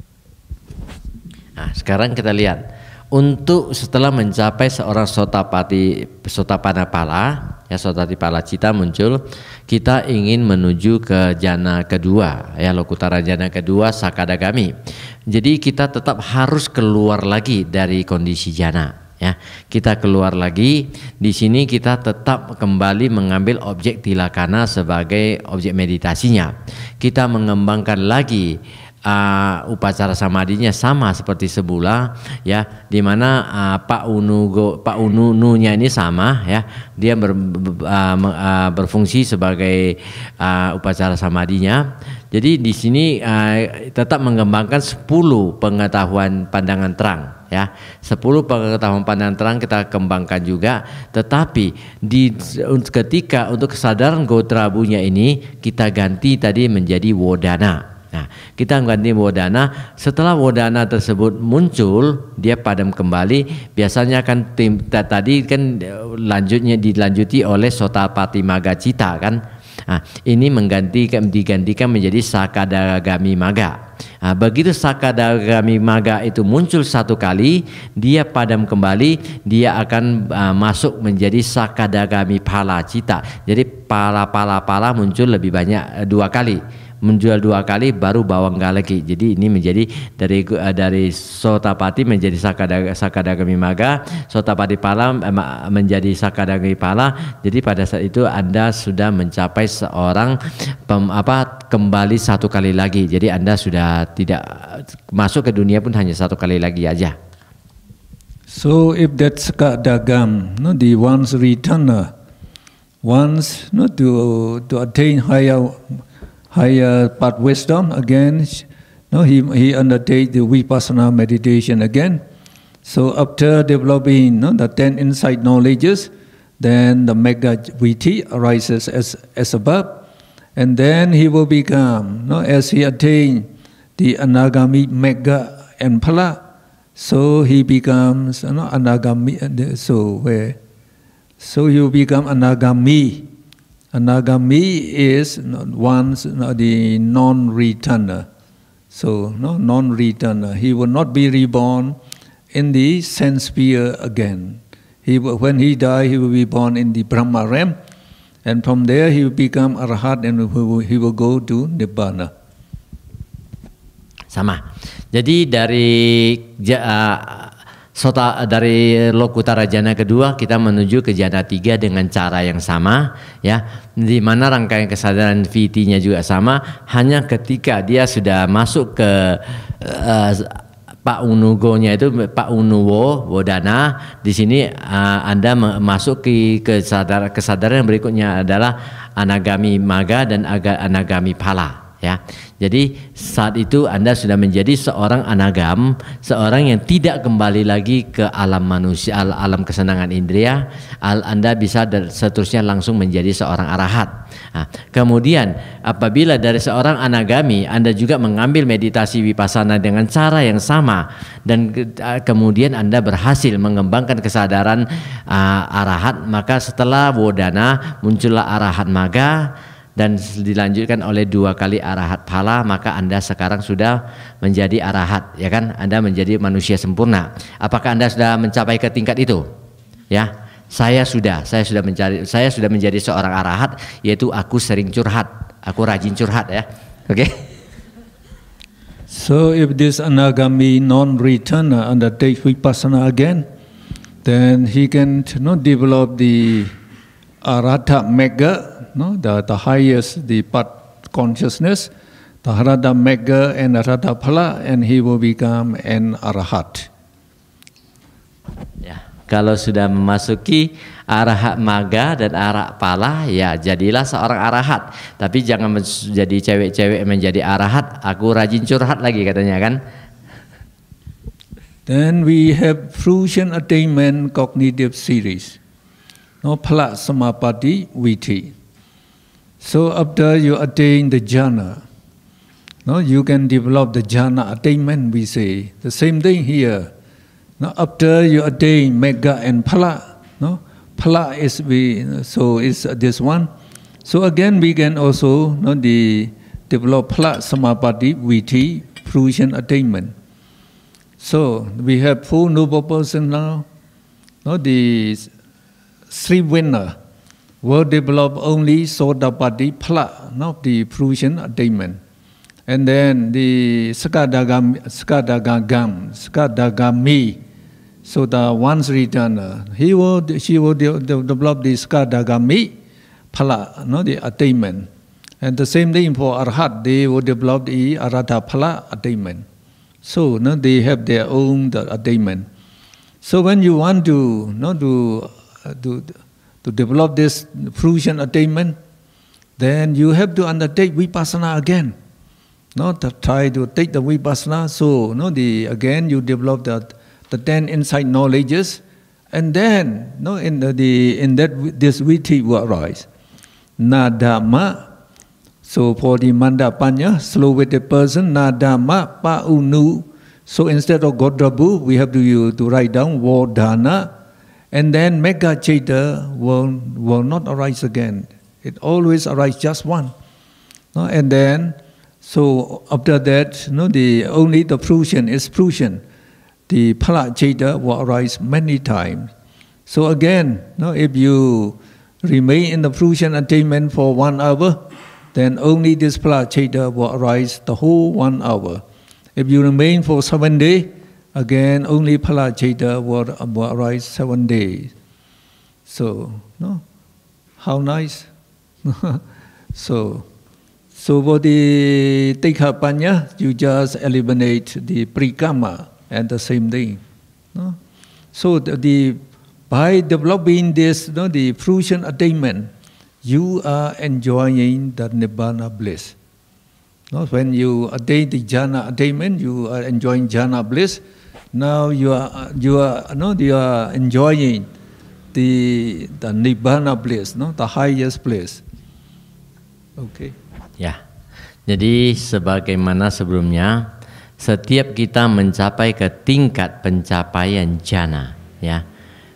Speaker 2: Nah, sekarang kita lihat. Untuk setelah mencapai seorang Sotapana Pala, ya Sotapati Pala Cita muncul, kita ingin menuju ke jana kedua, ya Lokutara jana kedua Sakadagami. Jadi kita tetap harus keluar lagi dari kondisi jana, ya. Kita keluar lagi. Di sini kita tetap kembali mengambil objek tilakana sebagai objek meditasinya. Kita mengembangkan lagi upacara samadinya sama seperti semula, ya, di mana Pak Ununya ini sama, ya, dia berfungsi sebagai upacara samadinya. Jadi di sini tetap mengembangkan 10 pengetahuan pandangan terang, ya, 10 pengetahuan pandangan terang kita kembangkan juga. Tetapi ketika untuk kesadaran Gotrabunya ini kita ganti tadi menjadi Wodana. Nah, kita ganti Wodana. Setelah Wodana tersebut muncul, dia padam kembali. Biasanya kan tadi kan dilanjuti oleh Sotapati Maga Cita kan. Nah, ini digantikan menjadi Sakadagami Maga. Nah, begitu Sakadagami Maga itu muncul satu kali, dia padam kembali, dia akan masuk menjadi Sakadagami Phala Cita. Jadi pala muncul lebih banyak 2 kali. Menjual 2 kali baru bawangga lagi. Jadi ini menjadi dari Sotapati menjadi Sakadagami Maga, Sotapati Phala menjadi Sakadagami Phala. Jadi pada saat itu Anda sudah mencapai seorang kembali 1 kali lagi. Jadi Anda sudah tidak masuk ke dunia pun hanya 1 kali lagi aja.
Speaker 1: So if that Sakadagam, the one's returner, wants to attain higher path wisdom again, he undertakes the vipassana meditation again. So after developing the 10 insight knowledges, then the Mega Viti arises as above, and then he will become, as he attains the Anagami Mega and Phala, so he becomes Anagami. So you become Anagami. Anagami is once the non-returner. So non-returner. He will not be reborn in the sense sphere again. When he dies, he will be born in the Brahma realm, and from there he will become Arahat, and he will go to Nibbana.
Speaker 2: Sama. Jadi dari dari Lokutara Jana kedua kita menuju ke Jana 3 dengan cara yang sama, ya, di mana rangkaian kesadaran VT-nya juga sama, hanya ketika dia sudah masuk ke Pak Unugonya itu Pak Unuwo Wodana, di sini Anda masuk ke kesadaran yang berikutnya adalah Anagami Maga dan Anagami Phala, ya. Jadi saat itu Anda sudah menjadi seorang anagam, seorang yang tidak kembali lagi ke alam manusia, alam kesenangan indria. Anda bisa seterusnya langsung menjadi seorang arahat. Nah, kemudian apabila dari seorang anagami Anda juga mengambil meditasi vipassana dengan cara yang sama, dan kemudian Anda berhasil mengembangkan kesadaran arahat, maka setelah Wodana muncullah arahat Maga dan dilanjutkan oleh 2 kali arahat Phala, maka Anda sekarang sudah menjadi arahat, ya kan? Anda menjadi manusia sempurna. Apakah Anda sudah mencapai ke tingkat itu? Ya, saya sudah menjadi seorang arahat, yaitu aku sering curhat, aku rajin curhat, ya. Oke.
Speaker 1: So if this Anagami non-returner undertakes vipassana again, then he can develop the Arahata Mega, the highest, the path consciousness, the Arahata Mega and Arahata Phala, and he will become an Arahat.
Speaker 2: Ya, kalau sudah memasuki Arahat Maga dan Arahat Phala, ya jadilah seorang arahat. Tapi jangan jadi cewek-cewek menjadi arahat, aku rajin curhat lagi katanya kan.
Speaker 1: Then we have fruition attainment cognitive series. No, Phala Samapatti Viti. So after you attain the jhana, no, you can develop the jhana attainment, we say. The same thing here. No, after you attain Megha and Phala, no, Phala is this one. So again we can also develop Phala Samapatti Viti, fruition attainment. So we have 4 noble persons now. No, the Sri winner will develop only Sotapatti Phala, not the fruition attainment. And then the Sakadagami, so the one's returner, she will develop the Sakadagami Phala, no, the attainment. And the same thing for Arhat, they will develop the Arhata Phala attainment. So no, they have their own attainment. So when you want to develop this fruition attainment, then you have to undertake vipassana again. Not to try to take the vipassana. So again you develop the 10 insight knowledges, and then this viti will arise. Nadama. So for the mandapanya, slow-witted person, nadama paunu. So instead of godrabu, we have to write down vodana, and then Megha Chaita will not arise again. It always arises just one. No? And then, so after that, only the fruition is fruition. The Phala Chaita will arise many times. So again, if you remain in the fruition attainment for 1 hour, then only this Phala Chaita will arise the whole 1 hour. If you remain for 7 days, again only Phala Chaita will arise 7 days. So, how nice. So for the Tikha you just eliminate the Prikama and the same thing. So by developing this, the fruition attainment, you are enjoying the Nibbana bliss. When you attain the jhana attainment, you are enjoying jhana bliss. Now you are enjoying the Nibbana bliss, the highest bliss. Okay.
Speaker 2: Ya, jadi sebagaimana sebelumnya, setiap kita mencapai ke tingkat pencapaian jhana, ya.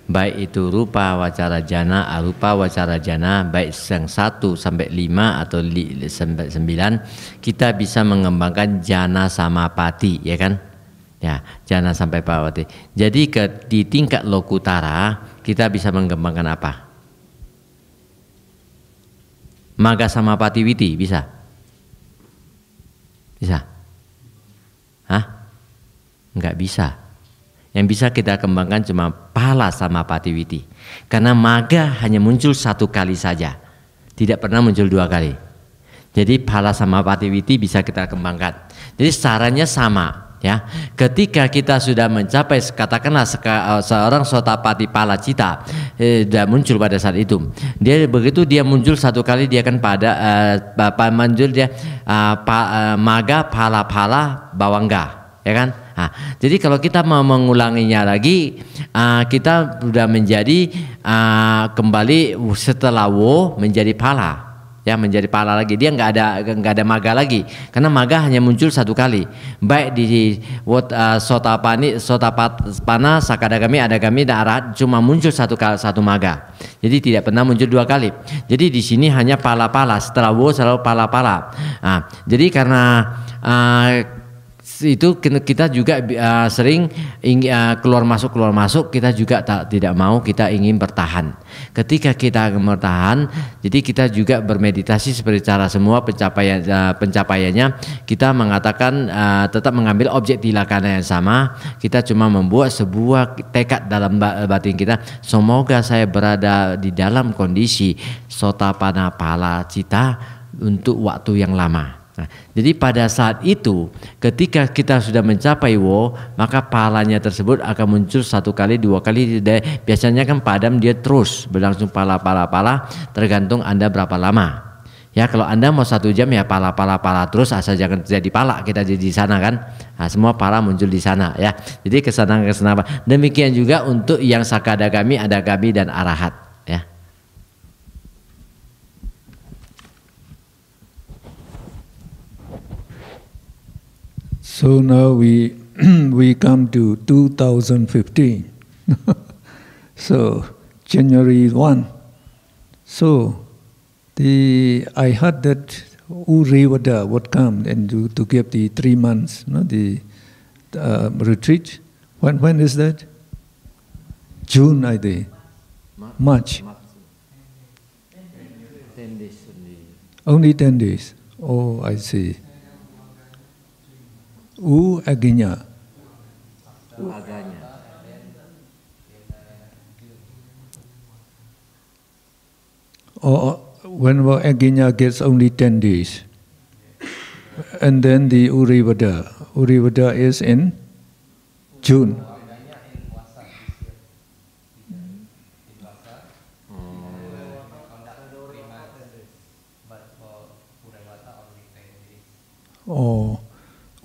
Speaker 2: Baik itu rupa wacara jhana, arupa wacara jhana, baik yang 1 sampai 5 atau sampai 9, kita bisa mengembangkan jhana samapati, ya kan? Ya, jhana sampai pawati. Jadi di tingkat lokutara kita bisa mengembangkan apa? Magha samapati viti bisa? Bisa? Hah? Enggak bisa. Yang bisa kita kembangkan cuma Phala Samapatti Viti. Karena Magha hanya muncul 1 kali saja, tidak pernah muncul 2 kali. Jadi Phala Samapatti Viti bisa kita kembangkan. Jadi sarannya sama, ya. Ketika kita sudah mencapai, katakanlah seorang Sotapatti Phala Cita sudah muncul pada saat itu. Begitu dia muncul 1 kali, dia akan muncul dia Magha Phala Bawangga, ya kan? Nah, jadi kalau kita mau mengulanginya lagi, kita sudah menjadi kembali setelah wo menjadi phala, ya, menjadi phala lagi. Dia nggak ada Magha lagi, karena Magha hanya muncul 1 kali. Baik di Sotapana, Sakadagami, Adagami, dan Arhat cuma muncul 1 Magha. Jadi tidak pernah muncul 2 kali. Jadi di sini hanya phala-phala, setelah wo selalu phala-phala. Nah, jadi karena itu kita juga sering keluar masuk, kita juga tidak mau, kita ingin bertahan. Ketika kita bertahan, jadi kita juga bermeditasi seperti cara semua pencapaiannya. Kita mengatakan tetap mengambil objek tilakana yang sama. Kita cuma membuat sebuah tekad dalam batin kita, semoga saya berada di dalam kondisi Sotapanna Phala Cita untuk waktu yang lama. Nah, jadi pada saat itu, ketika kita sudah mencapai wo, maka pahalanya tersebut akan muncul 1 kali, 2 kali. Biasanya kan padam, dia terus berlangsung pala, tergantung Anda berapa lama. Ya kalau Anda mau 1 jam ya pala terus, asal jangan jadi pala kita jadi di sana kan. Nah, semua pala muncul di sana ya. Jadi kesana. Demikian juga untuk yang sakadagami, adagami dan arahat ya.
Speaker 1: So now we come to 2015. So January 1. So I heard that Urevada would come and to give the 3 months, the retreat. When is that? June, I think. March.
Speaker 2: 10 days
Speaker 1: only 10 days. Oh, I see. Aganya. Or when Aganya gets only 10 days. And then the Urivada. Urivada is in June. Oh,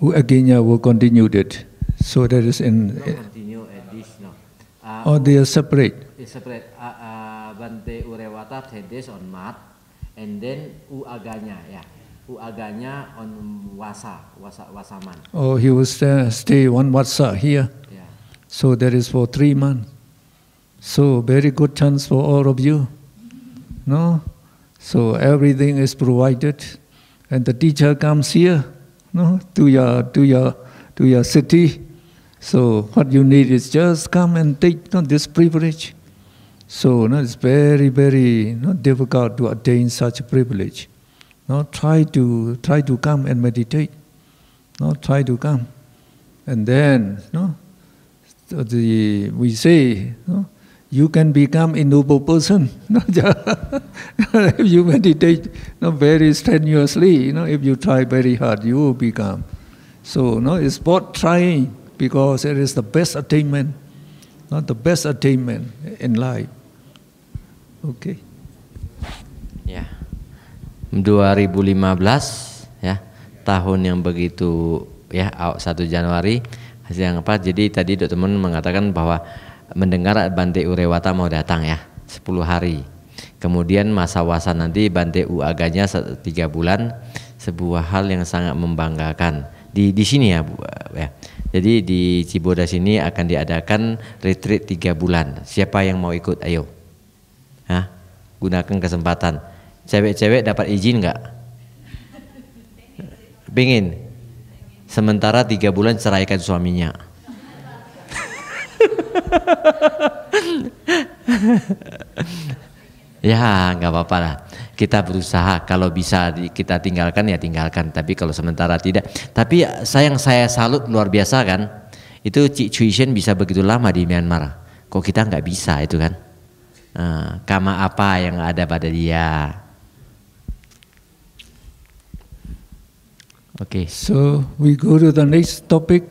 Speaker 1: Aganya will continue that. So that is in.
Speaker 2: Continue at this no.
Speaker 1: Or they are separate.
Speaker 2: It's separate. Bante Urewata 10 days on March, and then Aganya, yeah. Aganya on Wasaman.
Speaker 1: Oh, he will stay 1 Vasa here.
Speaker 2: Yeah.
Speaker 1: So that is for 3 months. So very good chance for all of you. No? So everything is provided, and the teacher comes here, no, to your city. So what you need is just come and take this privilege. So it's very, very difficult to attain such a privilege. Try to come and meditate. Try to come, and then we say you can become a noble person. If you meditate very strenuously, if you try very hard, you will become. So it's both trying, because it is the best attainment, the best attainment in life. Okay.
Speaker 2: Ya, 2015 ya, tahun yang begitu ya, 1 Januari hasil yang apa? Jadi tadi Dr. Mun mengatakan bahwa mendengar Bante Urewata mau datang ya, 10 hari. Kemudian masa wasa nanti Bante Aganya 3 bulan, sebuah hal yang sangat membanggakan di sini ya, Bu, ya. Jadi di Cibodas sini akan diadakan retreat 3 bulan. Siapa yang mau ikut? Ayo. Hah? Gunakan kesempatan. Cewek-cewek dapat izin nggak? Pingin? Sementara 3 bulan ceraikan suaminya. Ya nggak apa-apa lah. Kita berusaha, kalau bisa kita tinggalkan ya tinggalkan. Tapi kalau sementara tidak. Tapi saya salut luar biasa kan. Itu Cik Cui Shen bisa begitu lama di Myanmar. Kok kita nggak bisa itu kan? Kama apa yang ada pada dia. Okay.
Speaker 1: So we go to the next topic.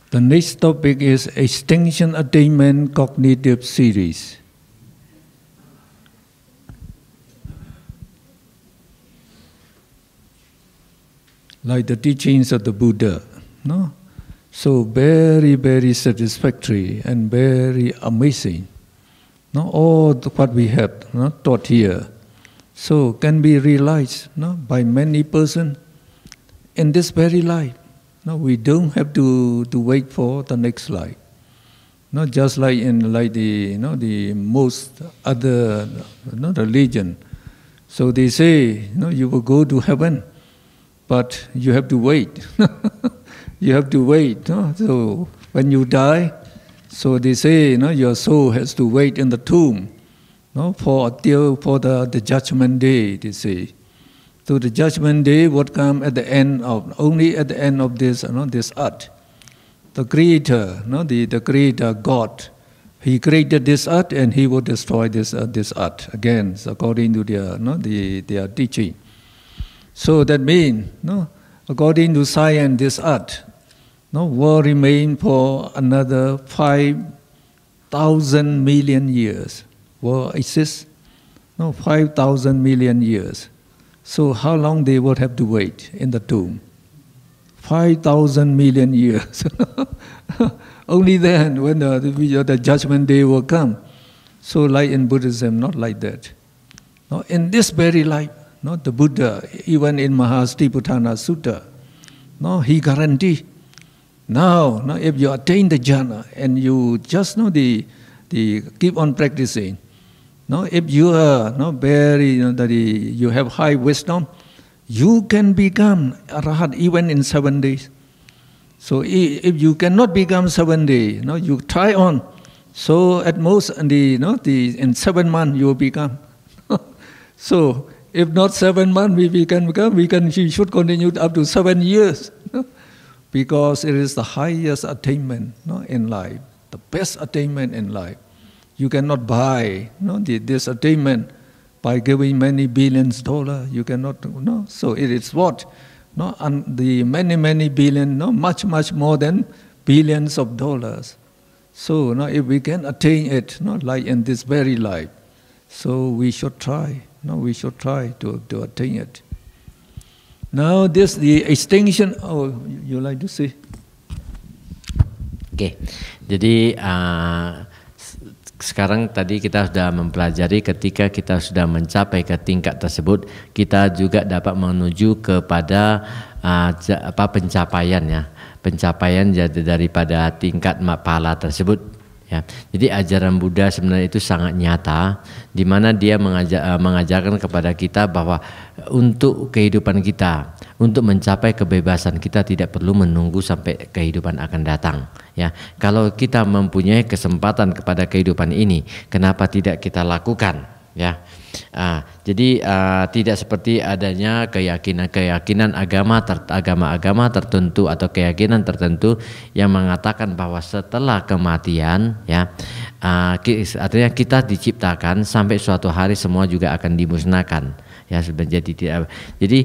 Speaker 1: The next topic is Extinction Attainment Cognitive Series. Like the teachings of the Buddha, no? So very, very satisfactory and very amazing. All what we have taught here, so can be realized by many persons in this very life. We don't have to wait for the next life. Just like in the most other religion. So they say you will go to heaven, but you have to wait. You have to wait. So when you die, so they say your soul has to wait in the tomb for the judgment day, they say. So the judgment day would come only at the end of this this earth. The Creator, the Creator God, He created this earth and He will destroy this earth again, according to their teaching. So that means, according to science, this earth will remain for another 5,000 million years. Will exist no, 5,000 million years. So how long they would have to wait in the tomb? 5,000 million years. Only then, when the judgment day will come. So like in Buddhism, not like that. No, in this very life, no, the Buddha, even in Mahasatipatthana Sutta, no, he guaranteed. Now, if you attain the jhana and you just keep on practicing, no, if you are you have high wisdom, you can become Arhat even in 7 days. So if you cannot become 7 days, no, you try on. So at most in 7 months you will become. So if not 7 months we should continue up to 7 years. Because it is the highest attainment, no, in life, the best attainment in life. You cannot buy, no, this attainment by giving many billions dollars. You cannot, no. So it is what, no, and the many billion, no, much more than billions of dollars. So now, if we can attain it, no, like in this very life, so we should try, no, we should try to attain it. Now this the extinction. Oh, you like to say?
Speaker 2: Oke, jadi sekarang tadi kita sudah mempelajari ketika kita sudah mencapai ke tingkat tersebut, kita juga dapat menuju kepada pencapaian daripada tingkat pahala tersebut. Ya, jadi ajaran Buddha sebenarnya itu sangat nyata, di mana dia mengajarkan kepada kita bahwa untuk kehidupan kita, untuk mencapai kebebasan kita tidak perlu menunggu sampai kehidupan akan datang. Ya, kalau kita mempunyai kesempatan kepada kehidupan ini, kenapa tidak kita lakukan? Ya, jadi tidak seperti adanya keyakinan agama tertentu atau keyakinan tertentu yang mengatakan bahwa setelah kematian, ya, artinya kita diciptakan sampai suatu hari semua juga akan dimusnahkan. Ya, jadi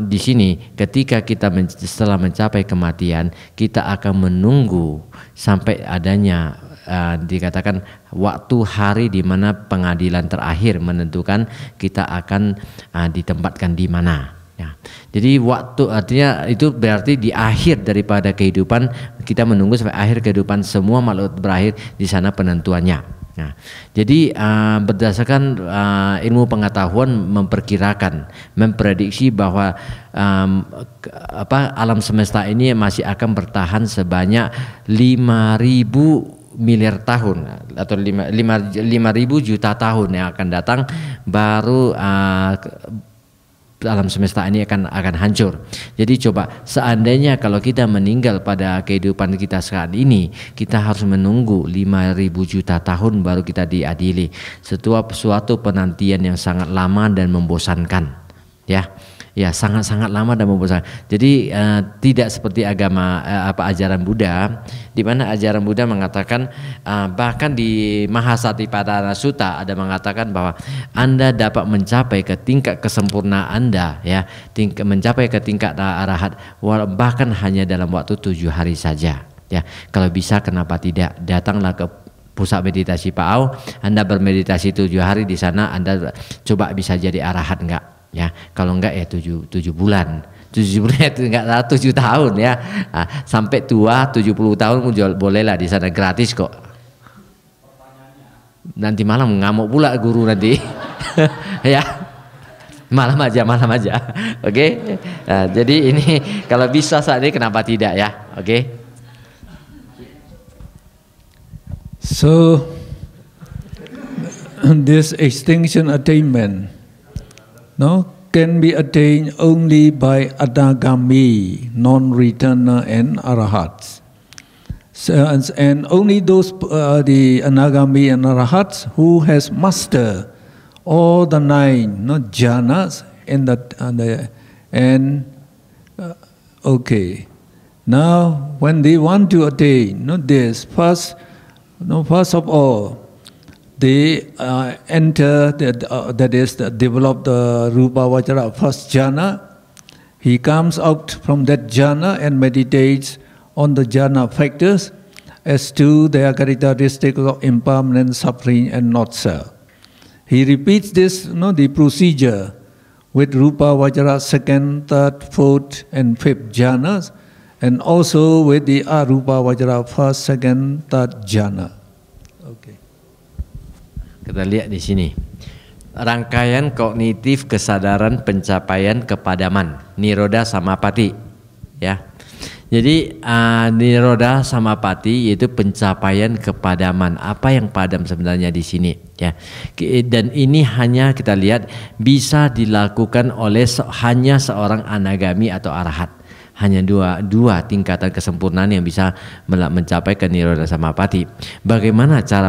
Speaker 2: di sini ketika kita setelah mencapai kematian, kita akan menunggu sampai adanya dikatakan waktu hari di mana pengadilan terakhir menentukan kita akan ditempatkan di mana. Ya. Jadi waktu artinya itu berarti di akhir daripada kehidupan, kita menunggu sampai akhir kehidupan semua makhluk berakhir, di sana penentuannya. Nah, jadi berdasarkan ilmu pengetahuan memprediksi bahwa alam semesta ini masih akan bertahan sebanyak 5.000 miliar tahun atau 5.000 juta tahun yang akan datang, baru alam semesta ini akan hancur. Jadi coba seandainya kalau kita meninggal pada kehidupan kita saat ini, kita harus menunggu 5.000 juta tahun baru kita diadili. Suatu penantian yang sangat lama dan membosankan, ya. Ya, sangat-sangat lama dan membosankan. Jadi tidak seperti ajaran Buddha, di mana ajaran Buddha mengatakan, bahkan di Mahasatipatthana Sutta ada mengatakan bahwa Anda dapat mencapai ke tingkat kesempurnaan Anda, ya, mencapai ke tingkat arahat bahkan hanya dalam waktu 7 hari saja. Ya, kalau bisa kenapa tidak, datanglah ke pusat meditasi Pa'au, Anda bermeditasi 7 hari di sana, Anda coba bisa jadi arahat enggak? Ya, kalau enggak ya 7 bulan. 7 bulan itu enggak 7 tahun, ya. Sampai tua 70 tahun pun bolehlah di sana, gratis kok. Nanti malam ngamuk pula guru nanti. Ya. Malam aja. Oke. Nah, jadi ini kalau bisa saat ini kenapa tidak, ya? Oke.
Speaker 1: So this extinction attainment, no, can be attained only by Anagami, non-returner, and Arahats. So, and only those the Anagami and Arahats who has mastered all the 9, no, jhanas okay. Now, when they want to attain, no, this first of all, they enter that is develop the Rupa Vajra first jhana. He comes out from that jhana and meditates on the jhana factors as to their characteristics of impermanent, suffering, and not self. he repeats this, the procedure with Rupa Vajra second, third, fourth, and fifth jhanas, and also with the Arupa Vajra first, second, third jhana. Okay.
Speaker 2: Kita lihat di sini. Rangkaian kognitif kesadaran pencapaian kepadaman, Nirodha Samapatti, ya. Jadi Nirodha Samapatti yaitu pencapaian kepadaman. Apa yang padam sebenarnya di sini, ya. Dan ini hanya kita lihat bisa dilakukan oleh hanya seorang anagami atau arahat. Hanya dua tingkatan kesempurnaan yang bisa mencapai ke Nirodha Samapatti. Bagaimana cara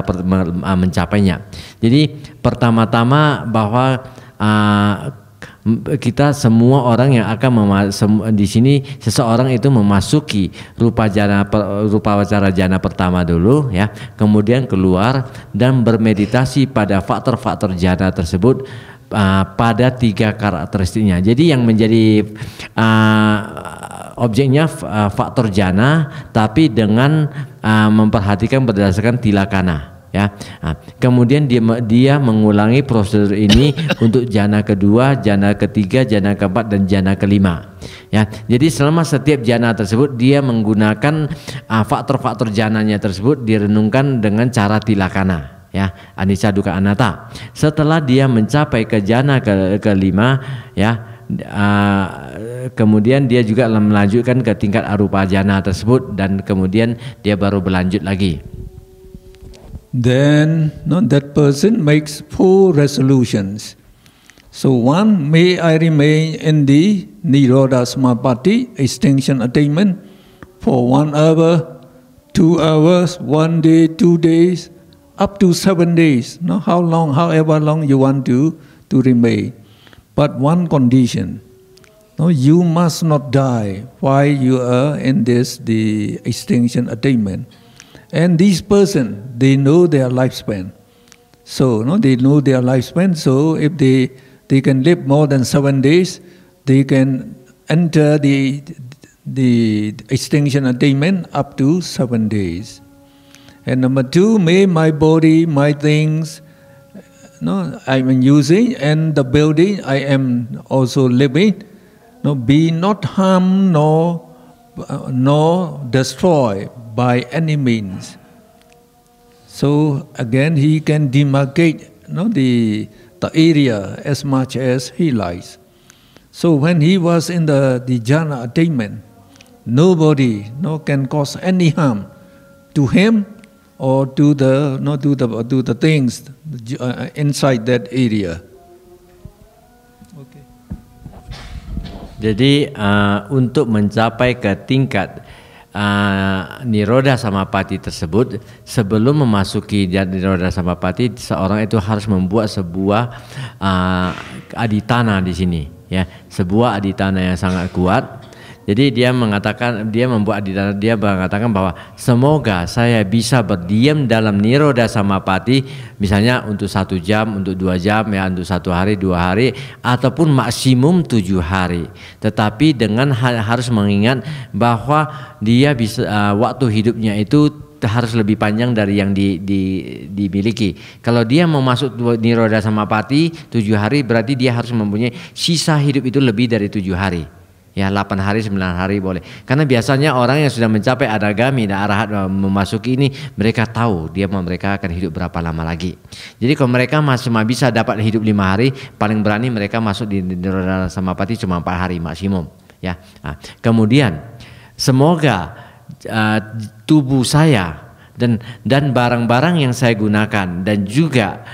Speaker 2: mencapainya? Jadi pertama-tama bahwa kita semua orang yang akan di sini seseorang itu memasuki rupa wacara jana pertama dulu, ya, kemudian keluar dan bermeditasi pada faktor-faktor jana tersebut pada 3 karakteristiknya. Jadi yang menjadi objeknya faktor jana, tapi dengan memperhatikan berdasarkan tilakana. Ya, kemudian dia mengulangi prosedur ini untuk jana kedua, jana ketiga, jana keempat, dan jana kelima. Ya, jadi selama setiap jana tersebut dia menggunakan faktor-faktor jananya tersebut direnungkan dengan cara tilakana. Ya, anicca dukkha anatta. Setelah dia mencapai ke jana kelima, ya, kemudian dia juga melanjutkan ke tingkat arupa jana tersebut dan kemudian dia baru berlanjut lagi.
Speaker 1: Then that person makes 4 resolutions. So one, may I remain in the Nirodha Samapatti, extinction attainment, for 1 hour, 2 hours, 1 day, 2 days, up to 7 days. How long, however long you want to remain. But one condition, you must not die while you are in the extinction attainment. And these person, they know their lifespan. So they know their lifespan. So if they can live more than 7 days, they can enter the extinction attainment up to 7 days. And number 2, may my body, my things, I am using, and the building I am also living, be not harmed nor destroyed by any means. So again, he can demarcate the area as much as he likes. So when he was in the jhana attainment, nobody can cause any harm to him or to the things inside that area. Okay.
Speaker 2: Jadi untuk mencapai ke tingkat Nirodha Samapatti tersebut, sebelum memasuki Nirodha Samapatti, seorang itu harus membuat sebuah aditana di sini, ya, sebuah aditana yang sangat kuat. Jadi dia membuat aditana, dia mengatakan bahwa semoga saya bisa berdiam dalam Nirodha Samapatti, misalnya untuk 1 jam, untuk 2 jam, ya, untuk 1 hari, 2 hari, ataupun maksimum 7 hari. Tetapi dengan harus mengingat bahwa dia bisa waktu hidupnya itu harus lebih panjang dari yang dimiliki. Kalau dia mau masuk Nirodha Samapatti 7 hari, berarti dia harus mempunyai sisa hidup itu lebih dari 7 hari. Ya, 8 hari, 9 hari boleh. Karena biasanya orang yang sudah mencapai anagami dan arahat memasuki ini, mereka tahu mereka akan hidup berapa lama lagi. Jadi kalau mereka masih bisa dapat hidup 5 hari, paling berani mereka masuk di Nirodha Samapatti cuma 4 hari maksimum. Ya. Nah, kemudian semoga tubuh saya dan barang-barang yang saya gunakan dan juga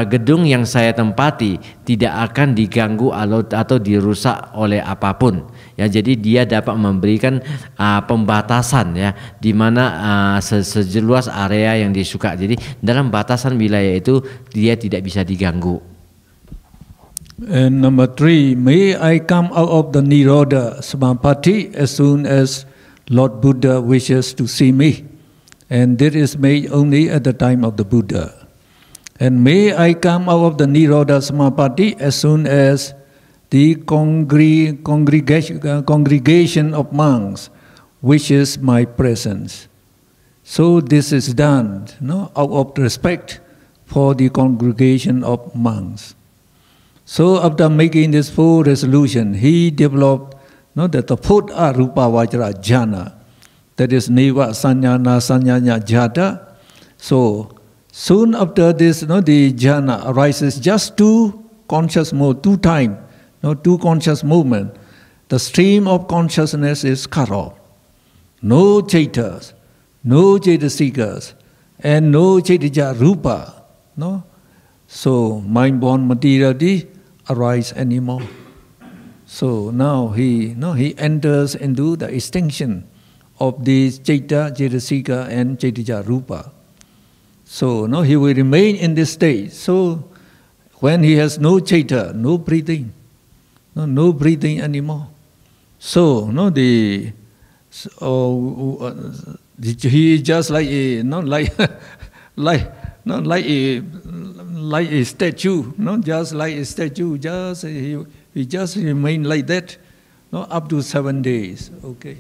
Speaker 2: gedung yang saya tempati tidak akan diganggu atau dirusak oleh apapun. Ya, jadi dia dapat memberikan pembatasan, ya, di mana sejeluas area yang disuka. Jadi dalam batasan wilayah itu dia tidak bisa diganggu.
Speaker 1: And number 3, may I come out of the Nirodha Samapatti as soon as Lord Buddha wishes to see me, and this is made only at the time of the Buddha. And may I come out of the Nirodha Samapatti as soon as the congregation of monks wishes my presence. So this is done out of respect for the congregation of monks. So after making this full resolution, he developed that the fourth arupa vajra jhana, that is neva sanyana sanyanya jhata. So soon after this, the jhana arises just two conscious mode, two time, two conscious movement. The stream of consciousness is cut off. No chaitas, no chaitasikas, and no chaitija rupa. No? So mind-born materiality arise anymore. So now he enters into the extinction of these chaita, chaitasika, and chaitija rupa. So now he will remain in this state. So when he has no chaita, no breathing, no breathing anymore. So he is just like a like a statue, just like a statue. He just remain like that, up to 7 days. Okay.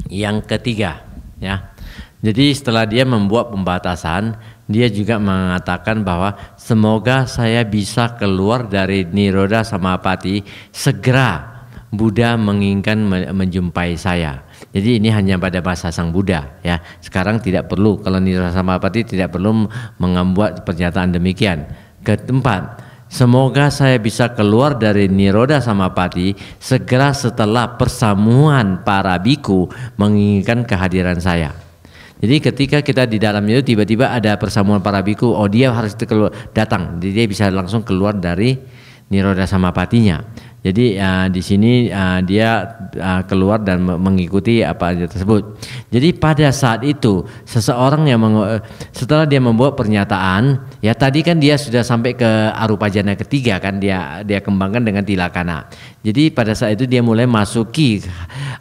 Speaker 2: Yang ketiga, ya. Jadi setelah dia membuat pembatasan, dia juga mengatakan bahwa semoga saya bisa keluar dari Nirodha Samapati segera. Buddha menginginkan menjumpai saya. Jadi ini hanya pada masa Sang Buddha, ya. Sekarang tidak perlu, kalau Nirodha Samapati tidak perlu membuat pernyataan demikian. Keempat, semoga saya bisa keluar dari Nirodha Samapati segera setelah persamuan para biku menginginkan kehadiran saya. Jadi ketika kita di dalamnya itu tiba-tiba ada persamuan para biku, oh dia harus datang, jadi dia bisa langsung keluar dari Nirodha Samapatinya. Jadi di sini dia keluar dan mengikuti apa tersebut. Jadi pada saat itu seseorang yang setelah dia membuat pernyataan, ya tadi kan dia sudah sampai ke arupa jana ketiga kan, dia kembangkan dengan tilakana. Jadi pada saat itu dia mulai masuki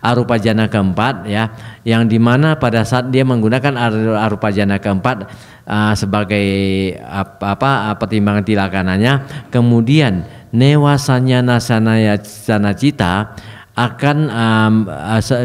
Speaker 2: arupa jana keempat, ya, yang dimana pada saat dia menggunakan arupa jana keempat sebagai pertimbangan tilakananya, kemudian Newa Sanyana Sanaya Cita akan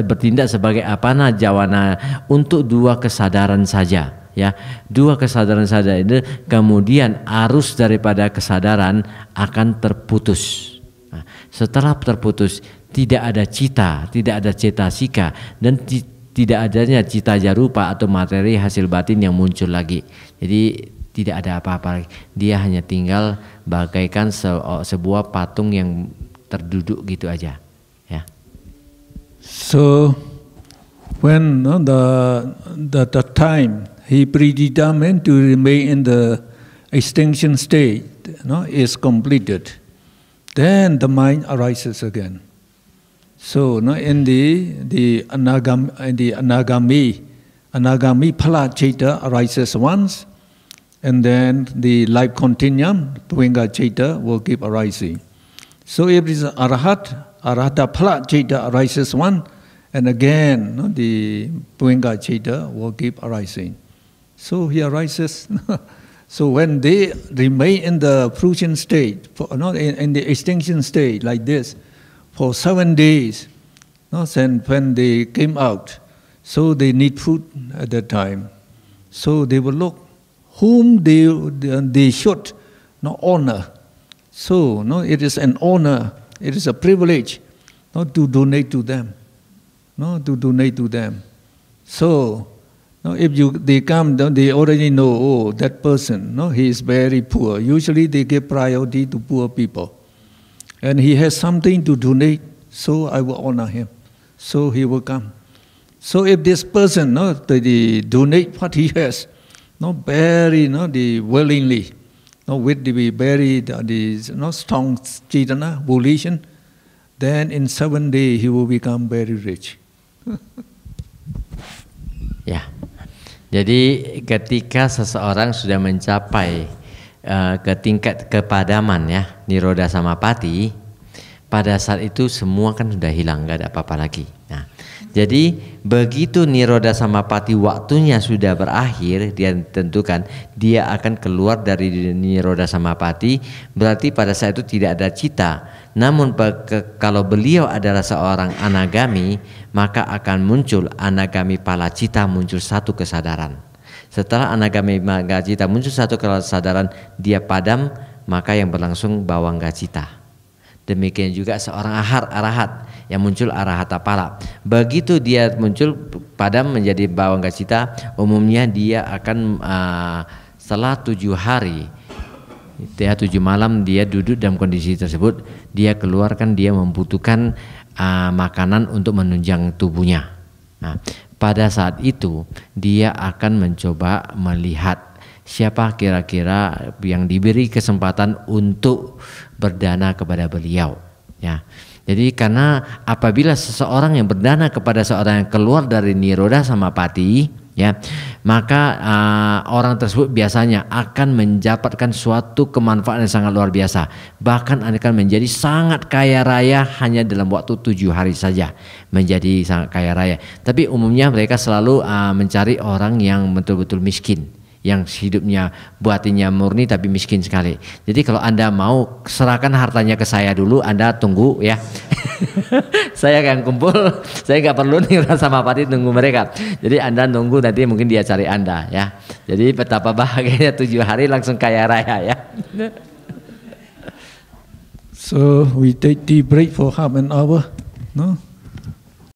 Speaker 2: bertindak sebagai apana jawana untuk dua kesadaran saja, ya, dua kesadaran saja itu, kemudian arus daripada kesadaran akan terputus. Nah, setelah terputus tidak ada cita, tidak ada cetasika, dan tidak adanya cita jarupa atau materi hasil batin yang muncul lagi. Jadi tidak ada apa-apa, dia hanya tinggal bagaikan sebuah patung yang terduduk gitu aja, ya.
Speaker 1: So when the time he predetermined to remain in the extinction state, is completed, then the mind arises again. So in the anagami phala chaita arises once. And then the life continuum, Tuenga Chaita, will keep arising. So if it is Arahata Phala Chaita arises one, and again the Tuenga Chaita will keep arising. So he arises. So when they remain in the fruition state, in the extinction state like this, for 7 days, then when they came out, so they need food at that time. So they will look whom they should honor. So it is an honor, it is a privilege to donate to them. To donate to them. So if they come, they already know, oh, that person, he is very poor. Usually they give priority to poor people. And he has something to donate, so I will honor him. So he will come. So if this person they donate what he has, very willingly, with the very strong chaitana, volition, then in 7 days he will become very rich.
Speaker 2: Ya, jadi ketika seseorang sudah mencapai ke tingkat kepadaman, ya, Nirodha Samapati, pada saat itu semua kan sudah hilang, nggak ada apa-apa lagi. Nah, jadi begitu Nirodha Samapati waktunya sudah berakhir, dia tentukan dia akan keluar dari Nirodha Samapati, berarti pada saat itu tidak ada cita. Namun kalau beliau adalah seorang anagami, maka akan muncul anagami pala cita, muncul satu kesadaran. Setelah Anagama Gacita muncul satu kesadaran dia padam, maka yang berlangsung bawang gacita. Demikian juga seorang arahat yang muncul arahata pala. Begitu dia muncul padam menjadi bawang gacita, umumnya dia akan setelah 7 hari, 7 malam dia duduk dalam kondisi tersebut, dia keluarkan, dia membutuhkan makanan untuk menunjang tubuhnya. Nah, pada saat itu dia akan mencoba melihat siapa kira-kira yang diberi kesempatan untuk berdana kepada beliau, ya. Jadi karena apabila seseorang yang berdana kepada seorang yang keluar dari niroda samapati, ya, maka orang tersebut biasanya akan mendapatkan suatu kemanfaatan yang sangat luar biasa, bahkan akan menjadi sangat kaya raya hanya dalam waktu 7 hari saja, menjadi sangat kaya raya. Tapi umumnya mereka selalu mencari orang yang betul-betul miskin, yang hidupnya batinnya murni tapi miskin sekali. Jadi kalau Anda mau serahkan hartanya ke saya dulu, Anda tunggu ya. Saya akan kumpul, saya nggak perlu nih sama Pati tunggu mereka. Jadi Anda nunggu, nanti mungkin dia cari Anda ya. Jadi betapa bahagianya 7 hari langsung kaya raya ya.
Speaker 1: So we take tea break for half an hour, no?